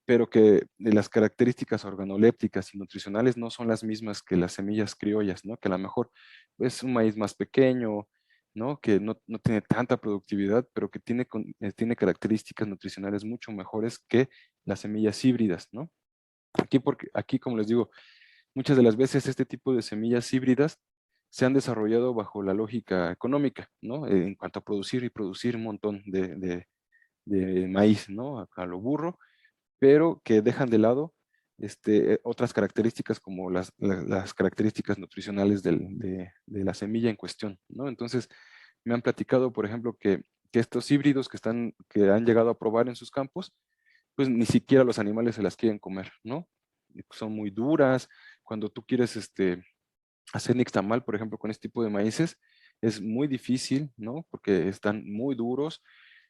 pero que las características organolépticas y nutricionales no son las mismas que las semillas criollas, ¿no? Que a lo mejor es un maíz más pequeño, ¿no? Que no tiene tanta productividad, pero que tiene características nutricionales mucho mejores que las semillas híbridas, ¿no? Aquí, como les digo, muchas de las veces este tipo de semillas híbridas se han desarrollado bajo la lógica económica, ¿no? En cuanto a producir y producir un montón de maíz, ¿no? A lo burro, pero que dejan de lado otras características como las características nutricionales de la semilla en cuestión, ¿no? Entonces, me han platicado, por ejemplo, que estos híbridos que han llegado a probar en sus campos, pues ni siquiera los animales se las quieren comer, ¿no? Son muy duras. Cuando tú quieres hacer nixtamal, por ejemplo, con este tipo de maíces, es muy difícil, ¿no? Porque están muy duros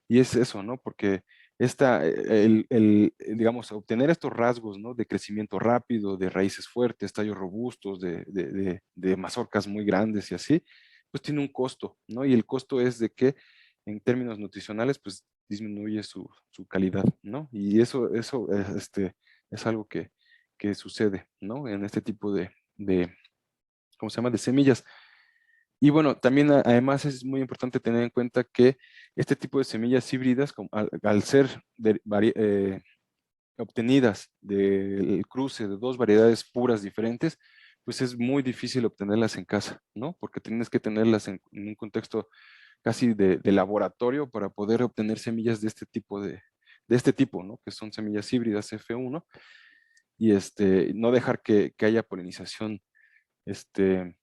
y es eso, ¿no? Porque digamos, obtener estos rasgos, ¿no? De crecimiento rápido, de raíces fuertes, tallos robustos, de mazorcas muy grandes y así, pues tiene un costo, ¿no? Y el costo es de que en términos nutricionales, pues disminuye su calidad, ¿no? Y eso es algo que sucede, ¿no? En este tipo ¿cómo se llama? De semillas. Y bueno, también además es muy importante tener en cuenta que este tipo de semillas híbridas, al ser obtenidas del cruce de dos variedades puras diferentes, pues es muy difícil obtenerlas en casa, ¿no? Porque tienes que tenerlas en un contexto casi de laboratorio para poder obtener semillas de este tipo, ¿no? Que son semillas híbridas F1 y no dejar que haya polinización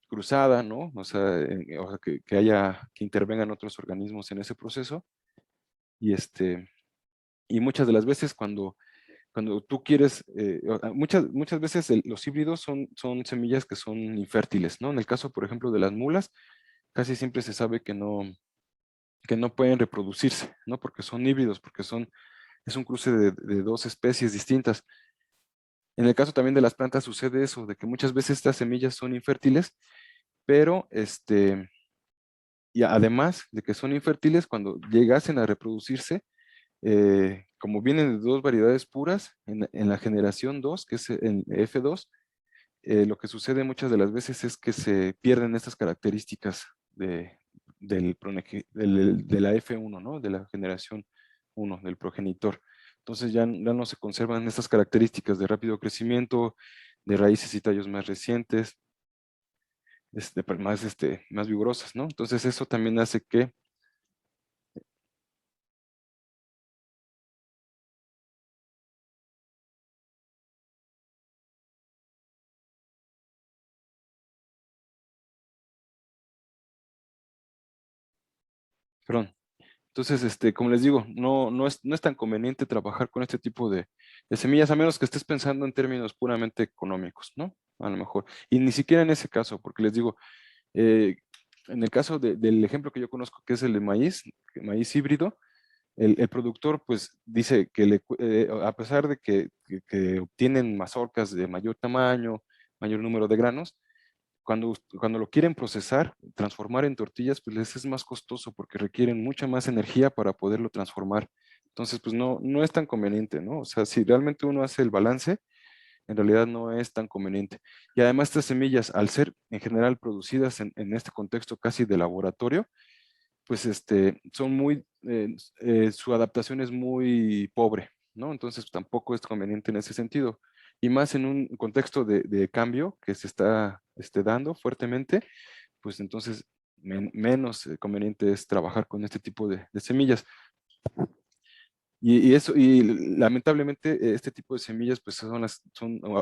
cruzada, ¿no? O sea, que intervengan otros organismos en ese proceso. Y, y muchas de las veces cuando tú quieres, muchas veces los híbridos son semillas que son infértiles, ¿no? En el caso, por ejemplo, de las mulas, casi siempre se sabe que no pueden reproducirse, ¿no? Porque son híbridos, porque es un cruce de dos especies distintas. En el caso también de las plantas sucede eso, de que muchas veces estas semillas son infértiles, pero y además de que son infértiles, cuando llegasen a reproducirse, como vienen de dos variedades puras, en la generación 2, que es en F2, lo que sucede muchas de las veces es que se pierden estas características de la F1, ¿no? De la generación F1 del progenitor. Entonces ya no se conservan estas características de rápido crecimiento, de raíces y tallos más recientes, más vigorosas, ¿no? Entonces eso también hace que perdón. Entonces, como les digo, no es tan conveniente trabajar con este tipo de semillas, a menos que estés pensando en términos puramente económicos, ¿no? A lo mejor. Y ni siquiera en ese caso, porque les digo, eh, en el caso del ejemplo que yo conozco, que es el de maíz híbrido, el productor pues dice que a pesar de que obtienen mazorcas de mayor tamaño, mayor número de granos, cuando lo quieren procesar, transformar en tortillas, pues les es más costoso porque requieren mucha más energía para poderlo transformar. Entonces, pues no es tan conveniente, ¿no? O sea, si realmente uno hace el balance, en realidad no es tan conveniente. Y además estas semillas, al ser en general producidas en este contexto casi de laboratorio, pues son su adaptación es muy pobre, ¿no? Entonces tampoco es conveniente en ese sentido. Y más en un contexto de cambio que se está dando fuertemente, pues entonces menos conveniente es trabajar con este tipo de semillas. Y lamentablemente este tipo de semillas pues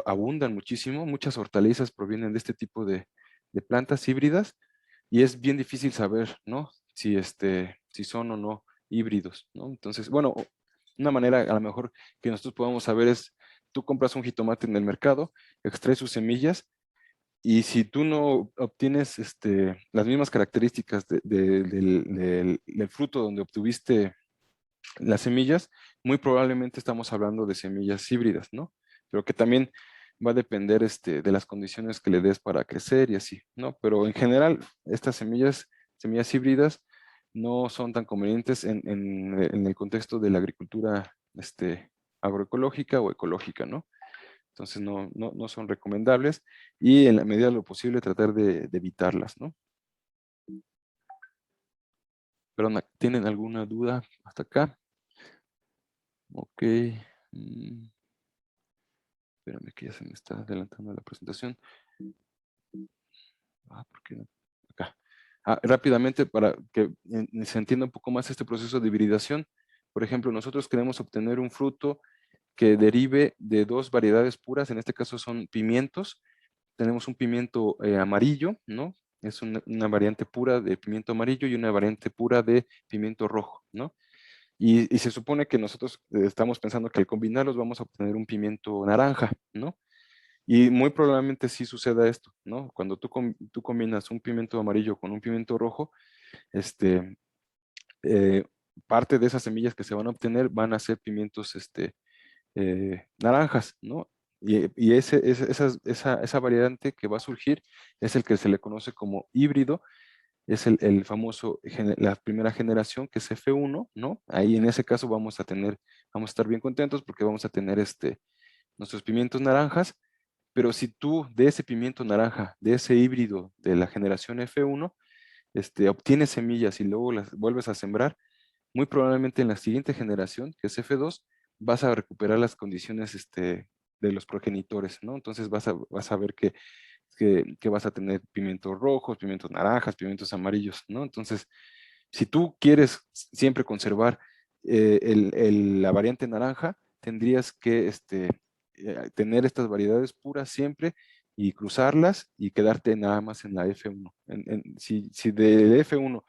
abundan muchísimo, muchas hortalizas provienen de este tipo de plantas híbridas y es bien difícil saber, ¿no? Si son o no híbridos, ¿no? Entonces, bueno, una manera a lo mejor que nosotros podemos saber es, tú compras un jitomate en el mercado, extraes sus semillas y si tú no obtienes las mismas características del fruto donde obtuviste las semillas, muy probablemente estamos hablando de semillas híbridas, ¿no? Pero que también va a depender de las condiciones que le des para crecer y así, ¿no? Pero en general, estas semillas híbridas, no son tan convenientes en el contexto de la agricultura agroecológica o ecológica, ¿no? Entonces no son recomendables y en la medida de lo posible tratar de evitarlas, ¿no? Perdón, ¿tienen alguna duda hasta acá? Ok. mm, Espérame que ya se me está adelantando la presentación. ¿Por qué no? Acá. Rápidamente, para que se entienda un poco más este proceso de hibridación. Por ejemplo, nosotros queremos obtener un fruto que derive de dos variedades puras, en este caso son pimientos. Tenemos un pimiento amarillo, ¿no? Es una variante pura de pimiento amarillo y una variante pura de pimiento rojo, ¿no? Y se supone que nosotros estamos pensando que al combinarlos vamos a obtener un pimiento naranja, ¿no? Y muy probablemente sí suceda esto, ¿no? Cuando tú combinas un pimiento amarillo con un pimiento rojo, este, eh, parte de esas semillas que se van a obtener van a ser pimientos naranjas, ¿no? Y esa variante que va a surgir es el que se le conoce como híbrido, es el famoso, la primera generación que es F1, ¿no? Ahí en ese caso vamos a estar bien contentos porque vamos a tener nuestros pimientos naranjas, pero si tú de ese pimiento naranja, de ese híbrido de la generación F1, obtienes semillas y luego las vuelves a sembrar, muy probablemente en la siguiente generación, que es F2, vas a recuperar las condiciones de los progenitores, ¿no? Entonces vas a ver que vas a tener pimientos rojos, pimientos naranjas, pimientos amarillos, ¿no? Entonces, si tú quieres siempre conservar la variante naranja, tendrías que tener estas variedades puras siempre y cruzarlas y quedarte nada más en la F1. Si de F1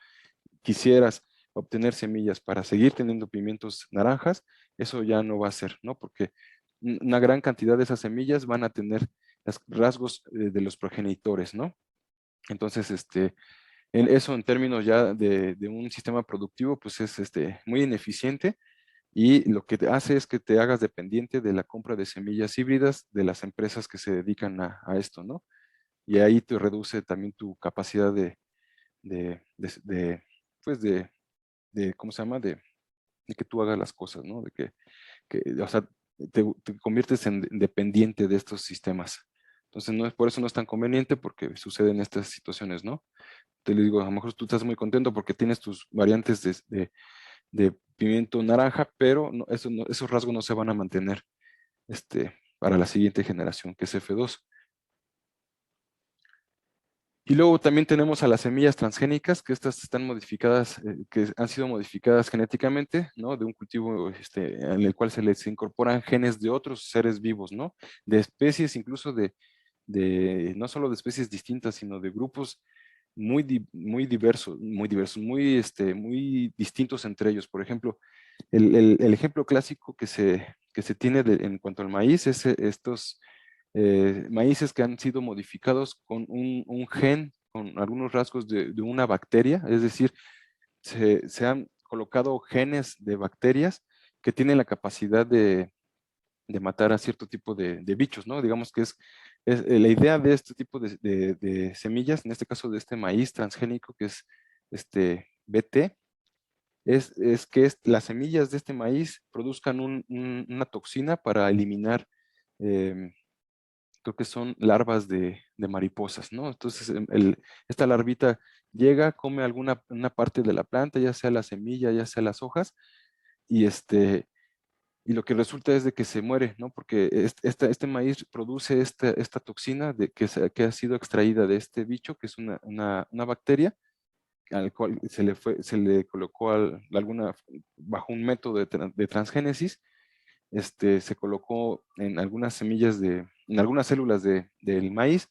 quisieras obtener semillas para seguir teniendo pimientos naranjas, eso ya no va a ser, ¿no? Porque una gran cantidad de esas semillas van a tener los rasgos de los progenitores, ¿no? Entonces, eso en términos ya de un sistema productivo, pues es muy ineficiente y lo que te hace es que te hagas dependiente de la compra de semillas híbridas de las empresas que se dedican a esto, ¿no? Y ahí te reduce también tu capacidad de, de, pues ¿cómo se llama? De que tú hagas las cosas, ¿no? O sea, te conviertes en dependiente de estos sistemas. Entonces, por eso no es tan conveniente porque suceden estas situaciones, ¿no? Te lo digo, a lo mejor tú estás muy contento porque tienes tus variantes de pimiento naranja, pero esos rasgos no se van a mantener para la siguiente generación, que es F2. Y luego también tenemos a las semillas transgénicas, que estas están modificadas, que han sido modificadas genéticamente, ¿no? De un cultivo en el cual se les incorporan genes de otros seres vivos, ¿no? De especies, incluso no solo de especies distintas, sino de grupos muy diversos, muy distintos entre ellos. Por ejemplo, el ejemplo clásico que se tiene en cuanto al maíz es estos maíces que han sido modificados con un gen, con algunos rasgos de una bacteria, es decir, se han colocado genes de bacterias que tienen la capacidad de matar a cierto tipo de bichos, ¿no? Digamos que la idea de este tipo de semillas, en este caso de este maíz transgénico que es BT, es que las semillas de este maíz produzcan una toxina para eliminar, creo que son larvas de mariposas, ¿no? Entonces, esta larvita llega, come una parte de la planta, ya sea la semilla, ya sea las hojas, y y lo que resulta es de que se muere, ¿no? Porque este maíz produce esta toxina que ha sido extraída de este bicho, que es una bacteria, al cual se le colocó bajo un método de transgénesis, se colocó en algunas semillas en algunas células del maíz.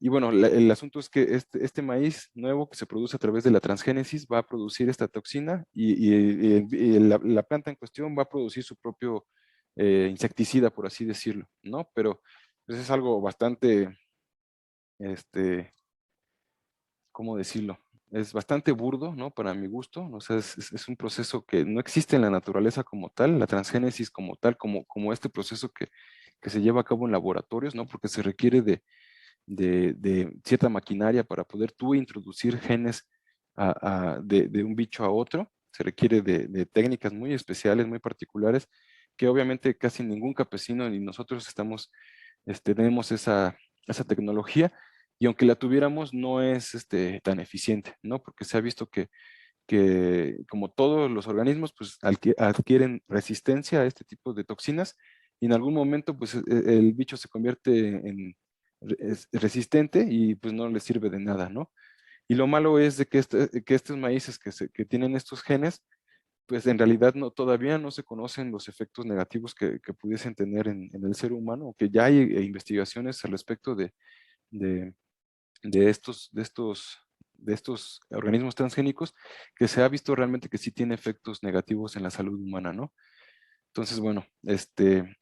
Y bueno, el asunto es que este maíz nuevo que se produce a través de la transgénesis va a producir esta toxina y la planta en cuestión va a producir su propio insecticida, por así decirlo, ¿no? Pero pues, es algo bastante, ¿cómo decirlo? Es bastante burdo, ¿no? Para mi gusto. O sea, es un proceso que no existe en la naturaleza como tal, la transgénesis como tal, como este proceso que se lleva a cabo en laboratorios, ¿no? Porque se requiere de cierta maquinaria para poder tú introducir genes de un bicho a otro. Se requiere de técnicas muy especiales, muy particulares, que obviamente casi ningún campesino ni nosotros tenemos esa tecnología, y aunque la tuviéramos no es tan eficiente, ¿no? Porque se ha visto que como todos los organismos, pues adquieren resistencia a este tipo de toxinas, y en algún momento pues el bicho se convierte es resistente y pues no le sirve de nada, ¿no? Y lo malo es de que estos maíces que tienen estos genes, pues en realidad todavía no se conocen los efectos negativos que pudiesen tener en el ser humano, que ya hay investigaciones al respecto de, de estos organismos transgénicos, que se ha visto realmente que sí tiene efectos negativos en la salud humana, ¿no? Entonces, bueno, este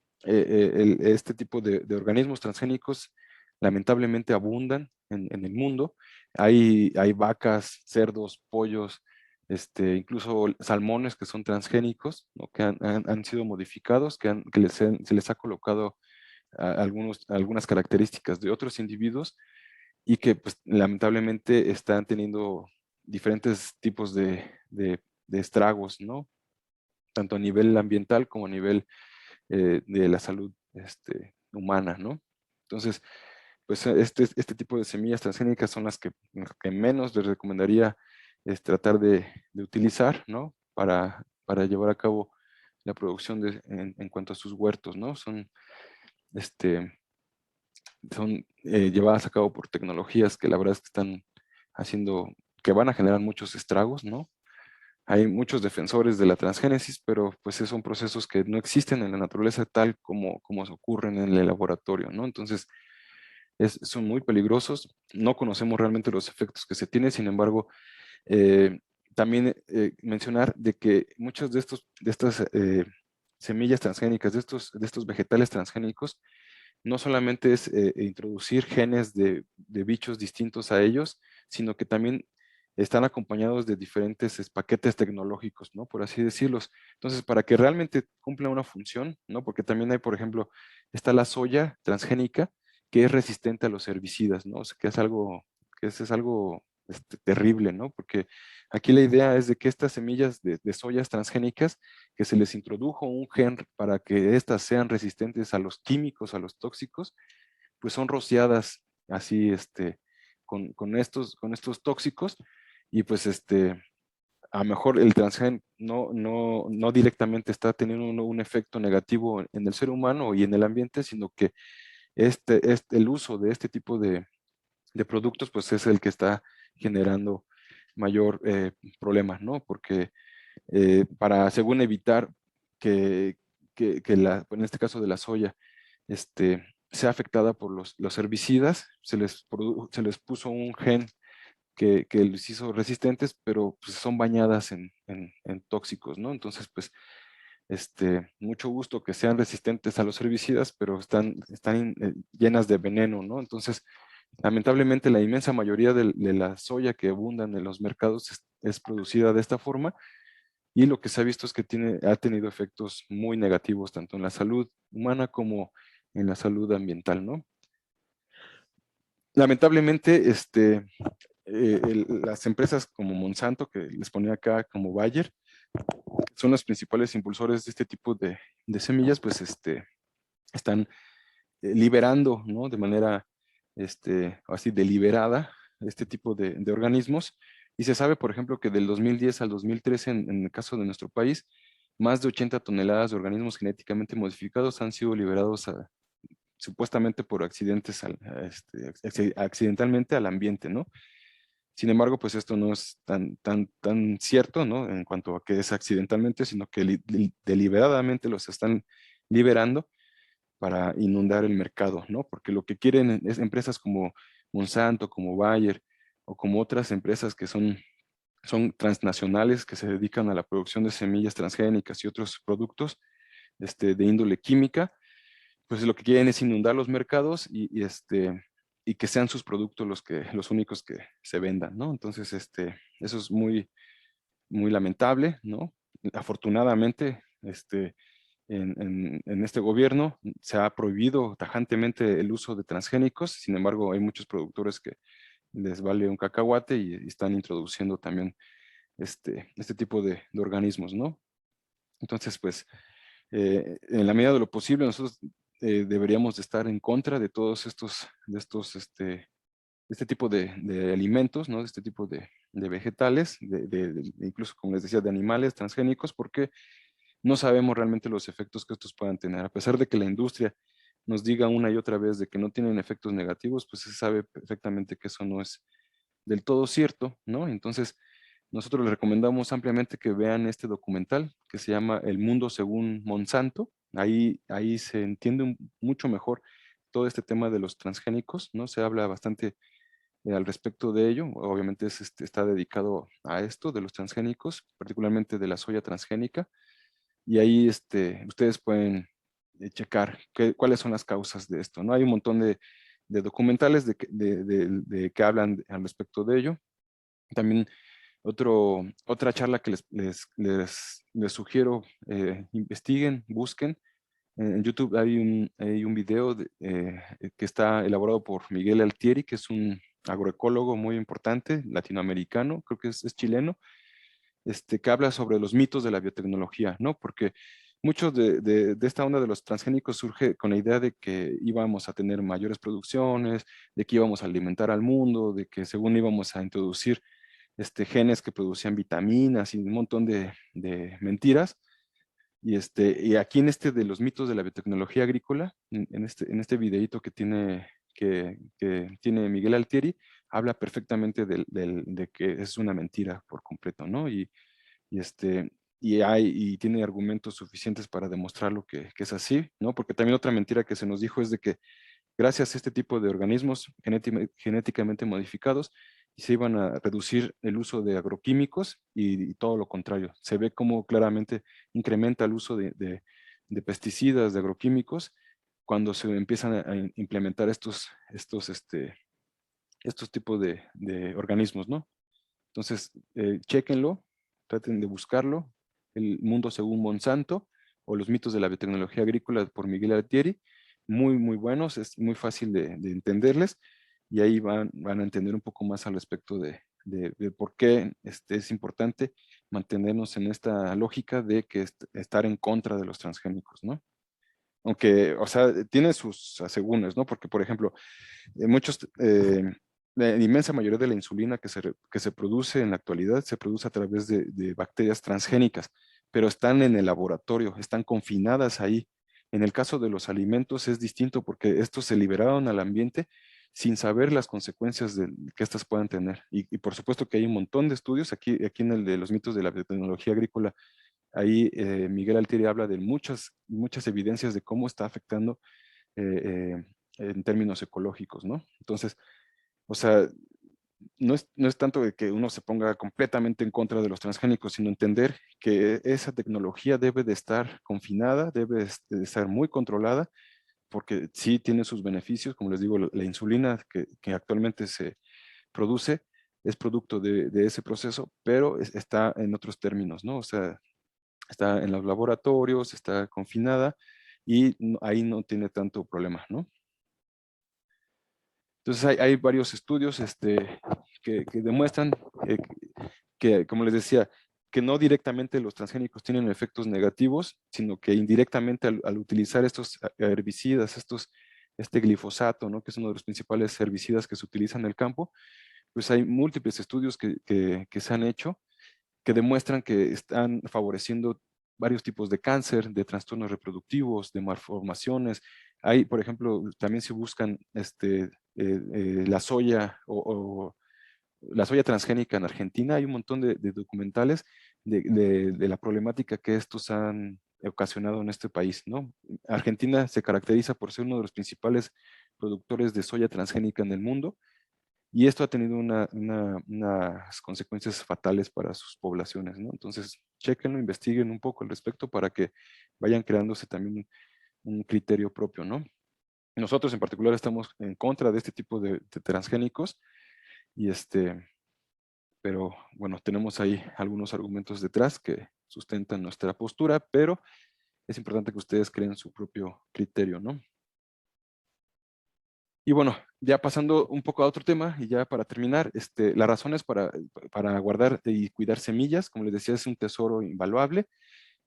tipo de organismos transgénicos lamentablemente abundan en el mundo. Hay vacas, cerdos, pollos, incluso salmones que son transgénicos, ¿no? Que han sido modificados, se les ha colocado algunas características de otros individuos, y que pues, lamentablemente están teniendo diferentes tipos de estragos, ¿no? Tanto a nivel ambiental como a nivel de la salud humana, ¿no? Entonces, pues este tipo de semillas transgénicas son las que menos les recomendaría tratar de utilizar, ¿no? Para llevar a cabo la producción en cuanto a sus huertos, ¿no? Este, son llevadas a cabo por tecnologías que la verdad es que están que van a generar muchos estragos, ¿no? Hay muchos defensores de la transgénesis, pero pues son procesos que no existen en la naturaleza tal como se ocurren en el laboratorio, ¿no? Entonces, son muy peligrosos, no conocemos realmente los efectos que se tienen. Sin embargo, eh, también mencionar de que muchos de estas semillas transgénicas, de estos vegetales transgénicos, no solamente es introducir genes de bichos distintos a ellos, sino que también están acompañados de diferentes paquetes tecnológicos, ¿no? Por así decirlos. Entonces, para que realmente cumpla una función, ¿no? Porque también hay, por ejemplo, está la soya transgénica, que es resistente a los herbicidas, ¿no? O sea, que eso es algo terrible, ¿no? Porque aquí la idea es de que estas semillas de soyas transgénicas, que se les introdujo un gen para que éstas sean resistentes a los químicos, a los tóxicos, pues son rociadas así, con estos tóxicos, y pues a lo mejor el transgén no directamente está teniendo un efecto negativo en el ser humano y en el ambiente, sino que el uso de este tipo de productos, pues es el que está generando mayor problema, ¿no? Porque según evitar que, en este caso de la soya, sea afectada por los herbicidas, se les puso un gen que les hizo resistentes, pero pues, son bañadas en tóxicos, ¿no? Entonces, pues, mucho gusto que sean resistentes a los herbicidas, pero están llenas de veneno, ¿no? Entonces, lamentablemente, la inmensa mayoría de la soya que abundan en los mercados es producida de esta forma, y lo que se ha visto es que ha tenido efectos muy negativos tanto en la salud humana como en la salud ambiental, ¿no? Lamentablemente, las empresas como Monsanto, que les ponía acá como Bayer, son los principales impulsores de este tipo de semillas, pues están liberando, ¿no? De manera así deliberada este tipo de organismos. Y se sabe, por ejemplo, que del 2010 al 2013, en el caso de nuestro país, más de 80 toneladas de organismos genéticamente modificados han sido liberados supuestamente por accidentes, accidentalmente al ambiente, ¿no? Sin embargo, pues esto no es tan cierto, ¿no? En cuanto a que es accidentalmente, sino que deliberadamente los están liberando para inundar el mercado, ¿no? Porque lo que quieren es empresas como Monsanto, como Bayer o como otras empresas que son transnacionales que se dedican a la producción de semillas transgénicas y otros productos de índole química, pues lo que quieren es inundar los mercados y que sean sus productos los únicos que se vendan, ¿no? Entonces, eso es muy lamentable, ¿no? Afortunadamente, en este gobierno se ha prohibido tajantemente el uso de transgénicos. Sin embargo, hay muchos productores que les vale un cacahuate y están introduciendo también este tipo de organismos, ¿no? Entonces, pues, en la medida de lo posible, nosotros deberíamos de estar en contra de todos este tipo de alimentos, ¿no? De este tipo de vegetales, incluso, como les decía, de animales transgénicos, porque no sabemos realmente los efectos que estos puedan tener. A pesar de que la industria nos diga una y otra vez de que no tienen efectos negativos, pues se sabe perfectamente que eso no es del todo cierto, ¿no? Entonces, nosotros les recomendamos ampliamente que vean este documental que se llama El Mundo Según Monsanto. Ahí se entiende mucho mejor todo este tema de los transgénicos, ¿no? Se habla bastante al respecto de ello. Obviamente está dedicado a esto de los transgénicos, particularmente de la soya transgénica. Y ahí ustedes pueden checar cuáles son las causas de esto, ¿no? Hay un montón de documentales de que hablan al respecto de ello. También otra charla que les sugiero, investiguen, busquen. En YouTube hay un video que está elaborado por Miguel Altieri, que es un agroecólogo muy importante, latinoamericano, creo que es chileno, que habla sobre los mitos de la biotecnología, ¿no? Porque muchos de esta onda de los transgénicos surge con la idea de que íbamos a tener mayores producciones, de que íbamos a alimentar al mundo, de que según íbamos a introducir genes que producían vitaminas y un montón de mentiras. Y aquí de los mitos de la biotecnología agrícola, en este videíto que tiene Miguel Altieri, habla perfectamente de que es una mentira por completo, ¿no? Y, este, y tiene argumentos suficientes para demostrarlo que es así, ¿no? Porque también otra mentira que se nos dijo es de que gracias a este tipo de organismos genéticamente modificados, se iban a reducir el uso de agroquímicos y todo lo contrario. Se ve cómo claramente incrementa el uso de pesticidas, de agroquímicos, cuando se empiezan a implementar estos tipos de organismos, ¿no? Entonces, chéquenlo, traten de buscarlo, El Mundo Según Monsanto, o Los Mitos de la Biotecnología Agrícola por Miguel Altieri, muy buenos, es muy fácil de entenderles, y ahí van a entender un poco más al respecto de por qué es importante mantenernos en esta lógica de que estar en contra de los transgénicos, ¿no? Aunque, o sea, tiene sus asegúnes, ¿no? Porque, por ejemplo, muchos la inmensa mayoría de la insulina que se produce en la actualidad se produce a través de bacterias transgénicas, pero están en el laboratorio, están confinadas ahí. En el caso de los alimentos es distinto porque estos se liberaron al ambiente sin saber las consecuencias que estas puedan tener. Y por supuesto que hay un montón de estudios, aquí en el de los mitos de la biotecnología agrícola, ahí Miguel Altieri habla de muchas evidencias de cómo está afectando en términos ecológicos, ¿no? Entonces, o sea, no es tanto de que uno se ponga completamente en contra de los transgénicos, sino entender que esa tecnología debe de estar confinada, debe de estar muy controlada, porque sí tiene sus beneficios, como les digo, la insulina que actualmente se produce es producto de ese proceso, pero está en otros términos, ¿no? O sea, está en los laboratorios, está confinada y ahí no tiene tanto problema, ¿no? Entonces hay varios estudios que demuestran como les decía, que no directamente los transgénicos tienen efectos negativos, sino que indirectamente al utilizar estos herbicidas, este glifosato, ¿no? Que es uno de los principales herbicidas que se utilizan en el campo, pues hay múltiples estudios que se han hecho que demuestran que están favoreciendo varios tipos de cáncer, de trastornos reproductivos, de malformaciones. Hay, por ejemplo, también se buscan la soya o la soya transgénica en Argentina. Hay un montón de documentales de la problemática que estos han ocasionado en este país, ¿no? Argentina se caracteriza por ser uno de los principales productores de soya transgénica en el mundo y esto ha tenido unas consecuencias fatales para sus poblaciones, ¿no? Entonces, chequenlo, investiguen un poco al respecto para que vayan creándose también un criterio propio, ¿no? Nosotros en particular estamos en contra de este tipo de transgénicos y pero bueno, tenemos ahí algunos argumentos detrás que sustentan nuestra postura, pero es importante que ustedes creen su propio criterio, ¿no? Y bueno, ya pasando un poco a otro tema y ya para terminar, las razones para guardar y cuidar semillas, como les decía, es un tesoro invaluable,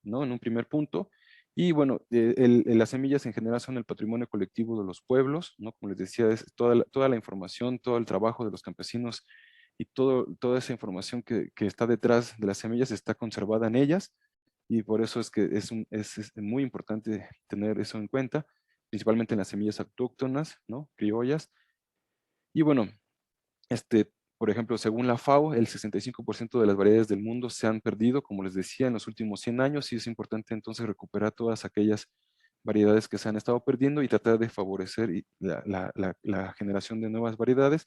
¿no? En un primer punto. Y bueno, las semillas en general son el patrimonio colectivo de los pueblos, ¿no? Como les decía, es toda la información, todo el trabajo de los campesinos y toda esa información que está detrás de las semillas está conservada en ellas y por eso es que es muy importante tener eso en cuenta, principalmente en las semillas autóctonas, ¿no? Criollas. Y bueno, por ejemplo, según la FAO, el 65% de las variedades del mundo se han perdido, como les decía, en los últimos 100 años, y es importante entonces recuperar todas aquellas variedades que se han estado perdiendo y tratar de favorecer la generación de nuevas variedades.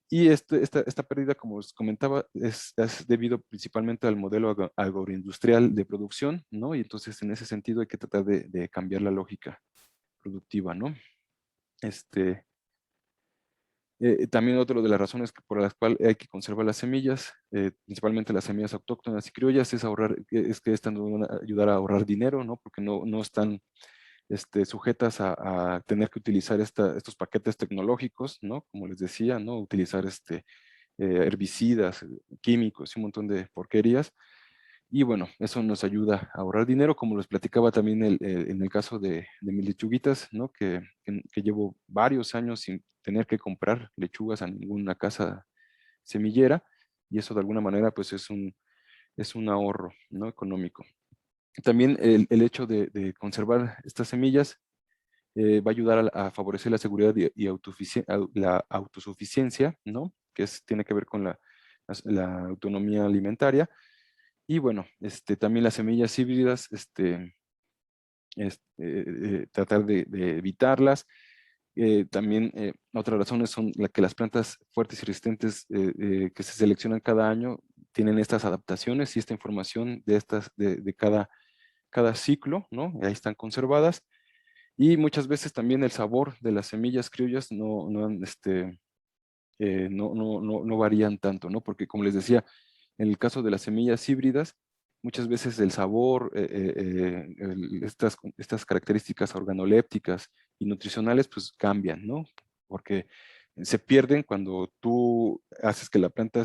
Y esta pérdida, como os comentaba, es debido principalmente al modelo agroindustrial de producción, ¿no? Y entonces en ese sentido hay que tratar de cambiar la lógica productiva, ¿no? También otra de las razones por las cuales hay que conservar las semillas, principalmente las semillas autóctonas y criollas, es que estas nos van a ayudar a ahorrar dinero, ¿no? Porque no están sujetas a tener que utilizar estos paquetes tecnológicos, ¿no? Como les decía, ¿no? Utilizar herbicidas, químicos y un montón de porquerías. Y bueno, eso nos ayuda a ahorrar dinero, como les platicaba también en el caso de mis lechuguitas, ¿no? Que llevo varios años sin tener que comprar lechugas a ninguna casa semillera, y eso de alguna manera pues es un ahorro, ¿no? Económico. También el hecho de conservar estas semillas va a ayudar a favorecer la seguridad y la autosuficiencia, ¿no? Tiene que ver con la autonomía alimentaria. Y bueno, también las semillas híbridas, tratar de evitarlas. También otras razones son que las plantas fuertes y resistentes que se seleccionan cada año tienen estas adaptaciones y esta información de cada ciclo, ¿no? Ahí están conservadas. Y muchas veces también el sabor de las semillas criollas no varían tanto, ¿no? Porque como les decía, en el caso de las semillas híbridas, muchas veces el sabor, estas características organolépticas y nutricionales, pues cambian, ¿no? Porque se pierden cuando tú haces que la planta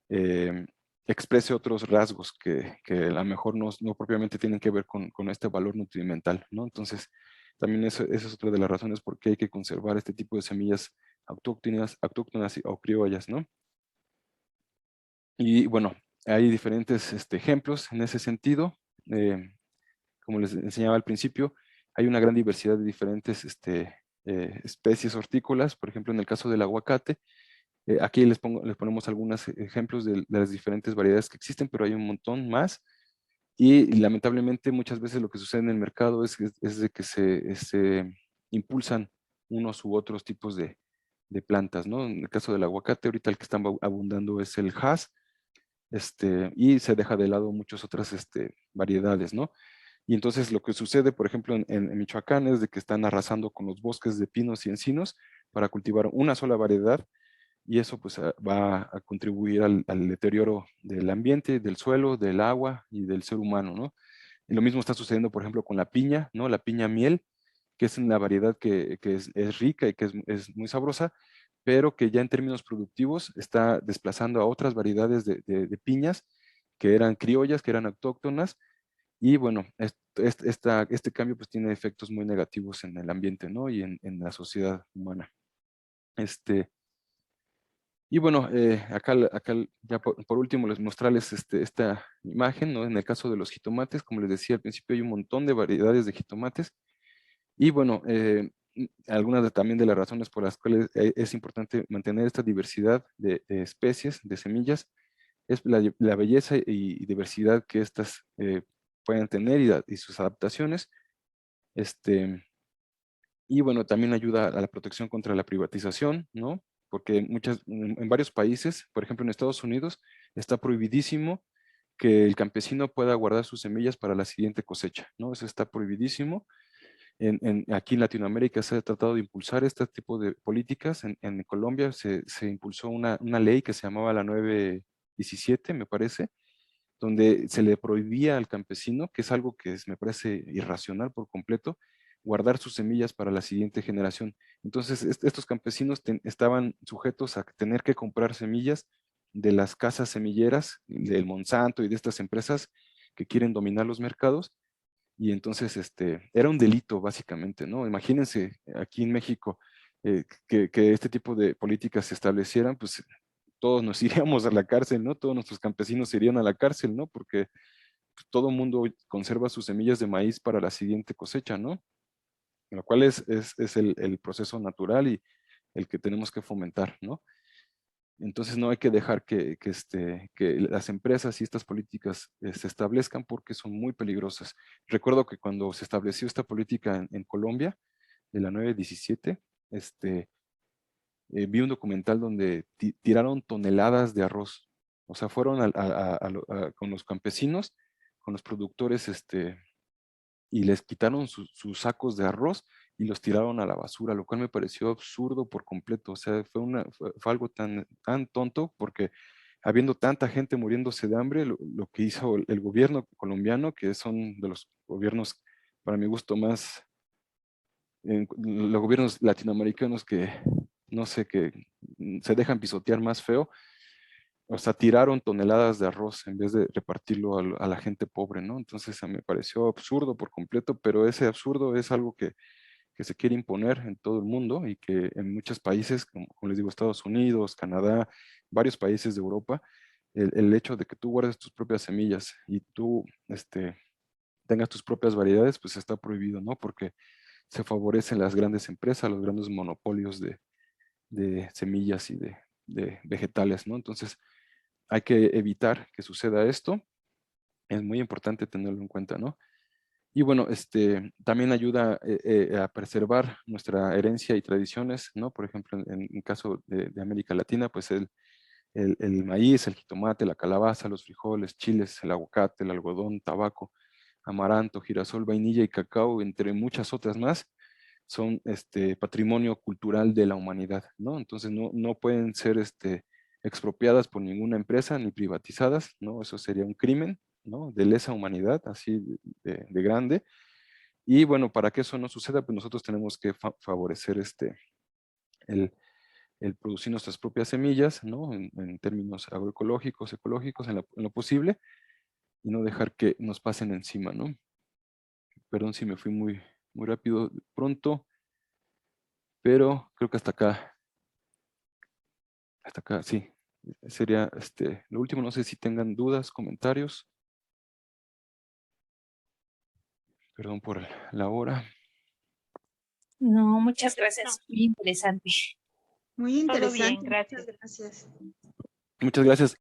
eh, exprese otros rasgos que a lo mejor no propiamente tienen que ver con este valor nutrimental, ¿no? Entonces, También esa es otra de las razones por qué hay que conservar este tipo de semillas autóctonas o criollas, ¿no? Y bueno, hay diferentes ejemplos en ese sentido. Como les enseñaba al principio, hay una gran diversidad de diferentes especies hortícolas. Por ejemplo, en el caso del aguacate, aquí les ponemos algunos ejemplos de las diferentes variedades que existen, pero hay un montón más. Y lamentablemente muchas veces lo que sucede en el mercado es de que se impulsan unos u otros tipos de plantas, ¿no? En el caso del aguacate, ahorita el que está abundando es el Hass, y se deja de lado muchas otras variedades, ¿no? Y entonces lo que sucede, por ejemplo, en Michoacán es de que están arrasando con los bosques de pinos y encinos para cultivar una sola variedad, y eso pues va a contribuir al deterioro del ambiente, del suelo, del agua y del ser humano, ¿no? Y lo mismo está sucediendo, por ejemplo, con la piña, ¿no? La piña miel, que es una variedad que es rica y que es muy sabrosa, pero que ya en términos productivos está desplazando a otras variedades de piñas que eran criollas, que eran autóctonas, y bueno, este cambio pues tiene efectos muy negativos en el ambiente, ¿no? Y en la sociedad humana. Y bueno, acá ya por último les mostrarles esta imagen, ¿no? En el caso de los jitomates, como les decía al principio, hay un montón de variedades de jitomates. Y bueno, algunas también de las razones por las cuales es importante mantener esta diversidad de especies, de semillas, es la belleza y diversidad que estas pueden tener y sus adaptaciones. Y bueno, también ayuda a la protección contra la privatización, ¿no? Porque en varios países, por ejemplo en Estados Unidos, está prohibidísimo que el campesino pueda guardar sus semillas para la siguiente cosecha, ¿no? Eso está prohibidísimo. Aquí en Latinoamérica se ha tratado de impulsar este tipo de políticas. En Colombia se impulsó una ley que se llamaba la 917, me parece, donde se le prohibía al campesino, que es algo que me parece irracional por completo, guardar sus semillas para la siguiente generación. Entonces, estos campesinos estaban sujetos a tener que comprar semillas de las casas semilleras, del Monsanto y de estas empresas que quieren dominar los mercados, y entonces era un delito básicamente, ¿no? Imagínense aquí en México que este tipo de políticas se establecieran, pues todos nos iríamos a la cárcel, ¿no? Todos nuestros campesinos irían a la cárcel, ¿no? Porque pues, todo mundo conserva sus semillas de maíz para la siguiente cosecha, ¿no? Lo cual es el proceso natural y el que tenemos que fomentar, ¿no? Entonces no hay que dejar que las empresas y estas políticas se establezcan porque son muy peligrosas. Recuerdo que cuando se estableció esta política en Colombia, de la 917, vi un documental donde tiraron toneladas de arroz. O sea, fueron con los campesinos, con los productores, y les quitaron sus sacos de arroz y los tiraron a la basura, lo cual me pareció absurdo por completo. O sea, fue algo tan tonto porque habiendo tanta gente muriéndose de hambre, lo que hizo el gobierno colombiano, que son de los gobiernos, para mi gusto, los gobiernos latinoamericanos que, no sé, que se dejan pisotear más feo, o sea, tiraron toneladas de arroz en vez de repartirlo a la gente pobre, ¿no? Entonces me pareció absurdo por completo, pero ese absurdo es algo que se quiere imponer en todo el mundo y que en muchos países, como les digo, Estados Unidos, Canadá, varios países de Europa, el hecho de que tú guardes tus propias semillas y tú tengas tus propias variedades, pues está prohibido, ¿no? Porque se favorecen las grandes empresas, los grandes monopolios de semillas y de vegetales, ¿no? Entonces, hay que evitar que suceda esto. Es muy importante tenerlo en cuenta, ¿no? Y bueno, también ayuda a preservar nuestra herencia y tradiciones, ¿no? Por ejemplo, en caso de América Latina, pues el maíz, el jitomate, la calabaza, los frijoles, chiles, el aguacate, el algodón, tabaco, amaranto, girasol, vainilla y cacao, entre muchas otras más, son patrimonio cultural de la humanidad, ¿no? Entonces no pueden ser expropiadas por ninguna empresa ni privatizadas, ¿no? Eso sería un crimen, ¿no? De lesa humanidad, así de grande. Y bueno, para que eso no suceda, pues nosotros tenemos que favorecer el, el producir nuestras propias semillas, ¿no? En términos agroecológicos, ecológicos, en lo posible, y no dejar que nos pasen encima, ¿no? Perdón si me fui muy muy rápido, pronto, pero creo que hasta acá, sí. Sería lo último. No sé si tengan dudas, comentarios. Perdón por la hora. No, muchas gracias. Muy interesante. Muy Todo bien, interesante. gracias. Muchas gracias. Muchas gracias.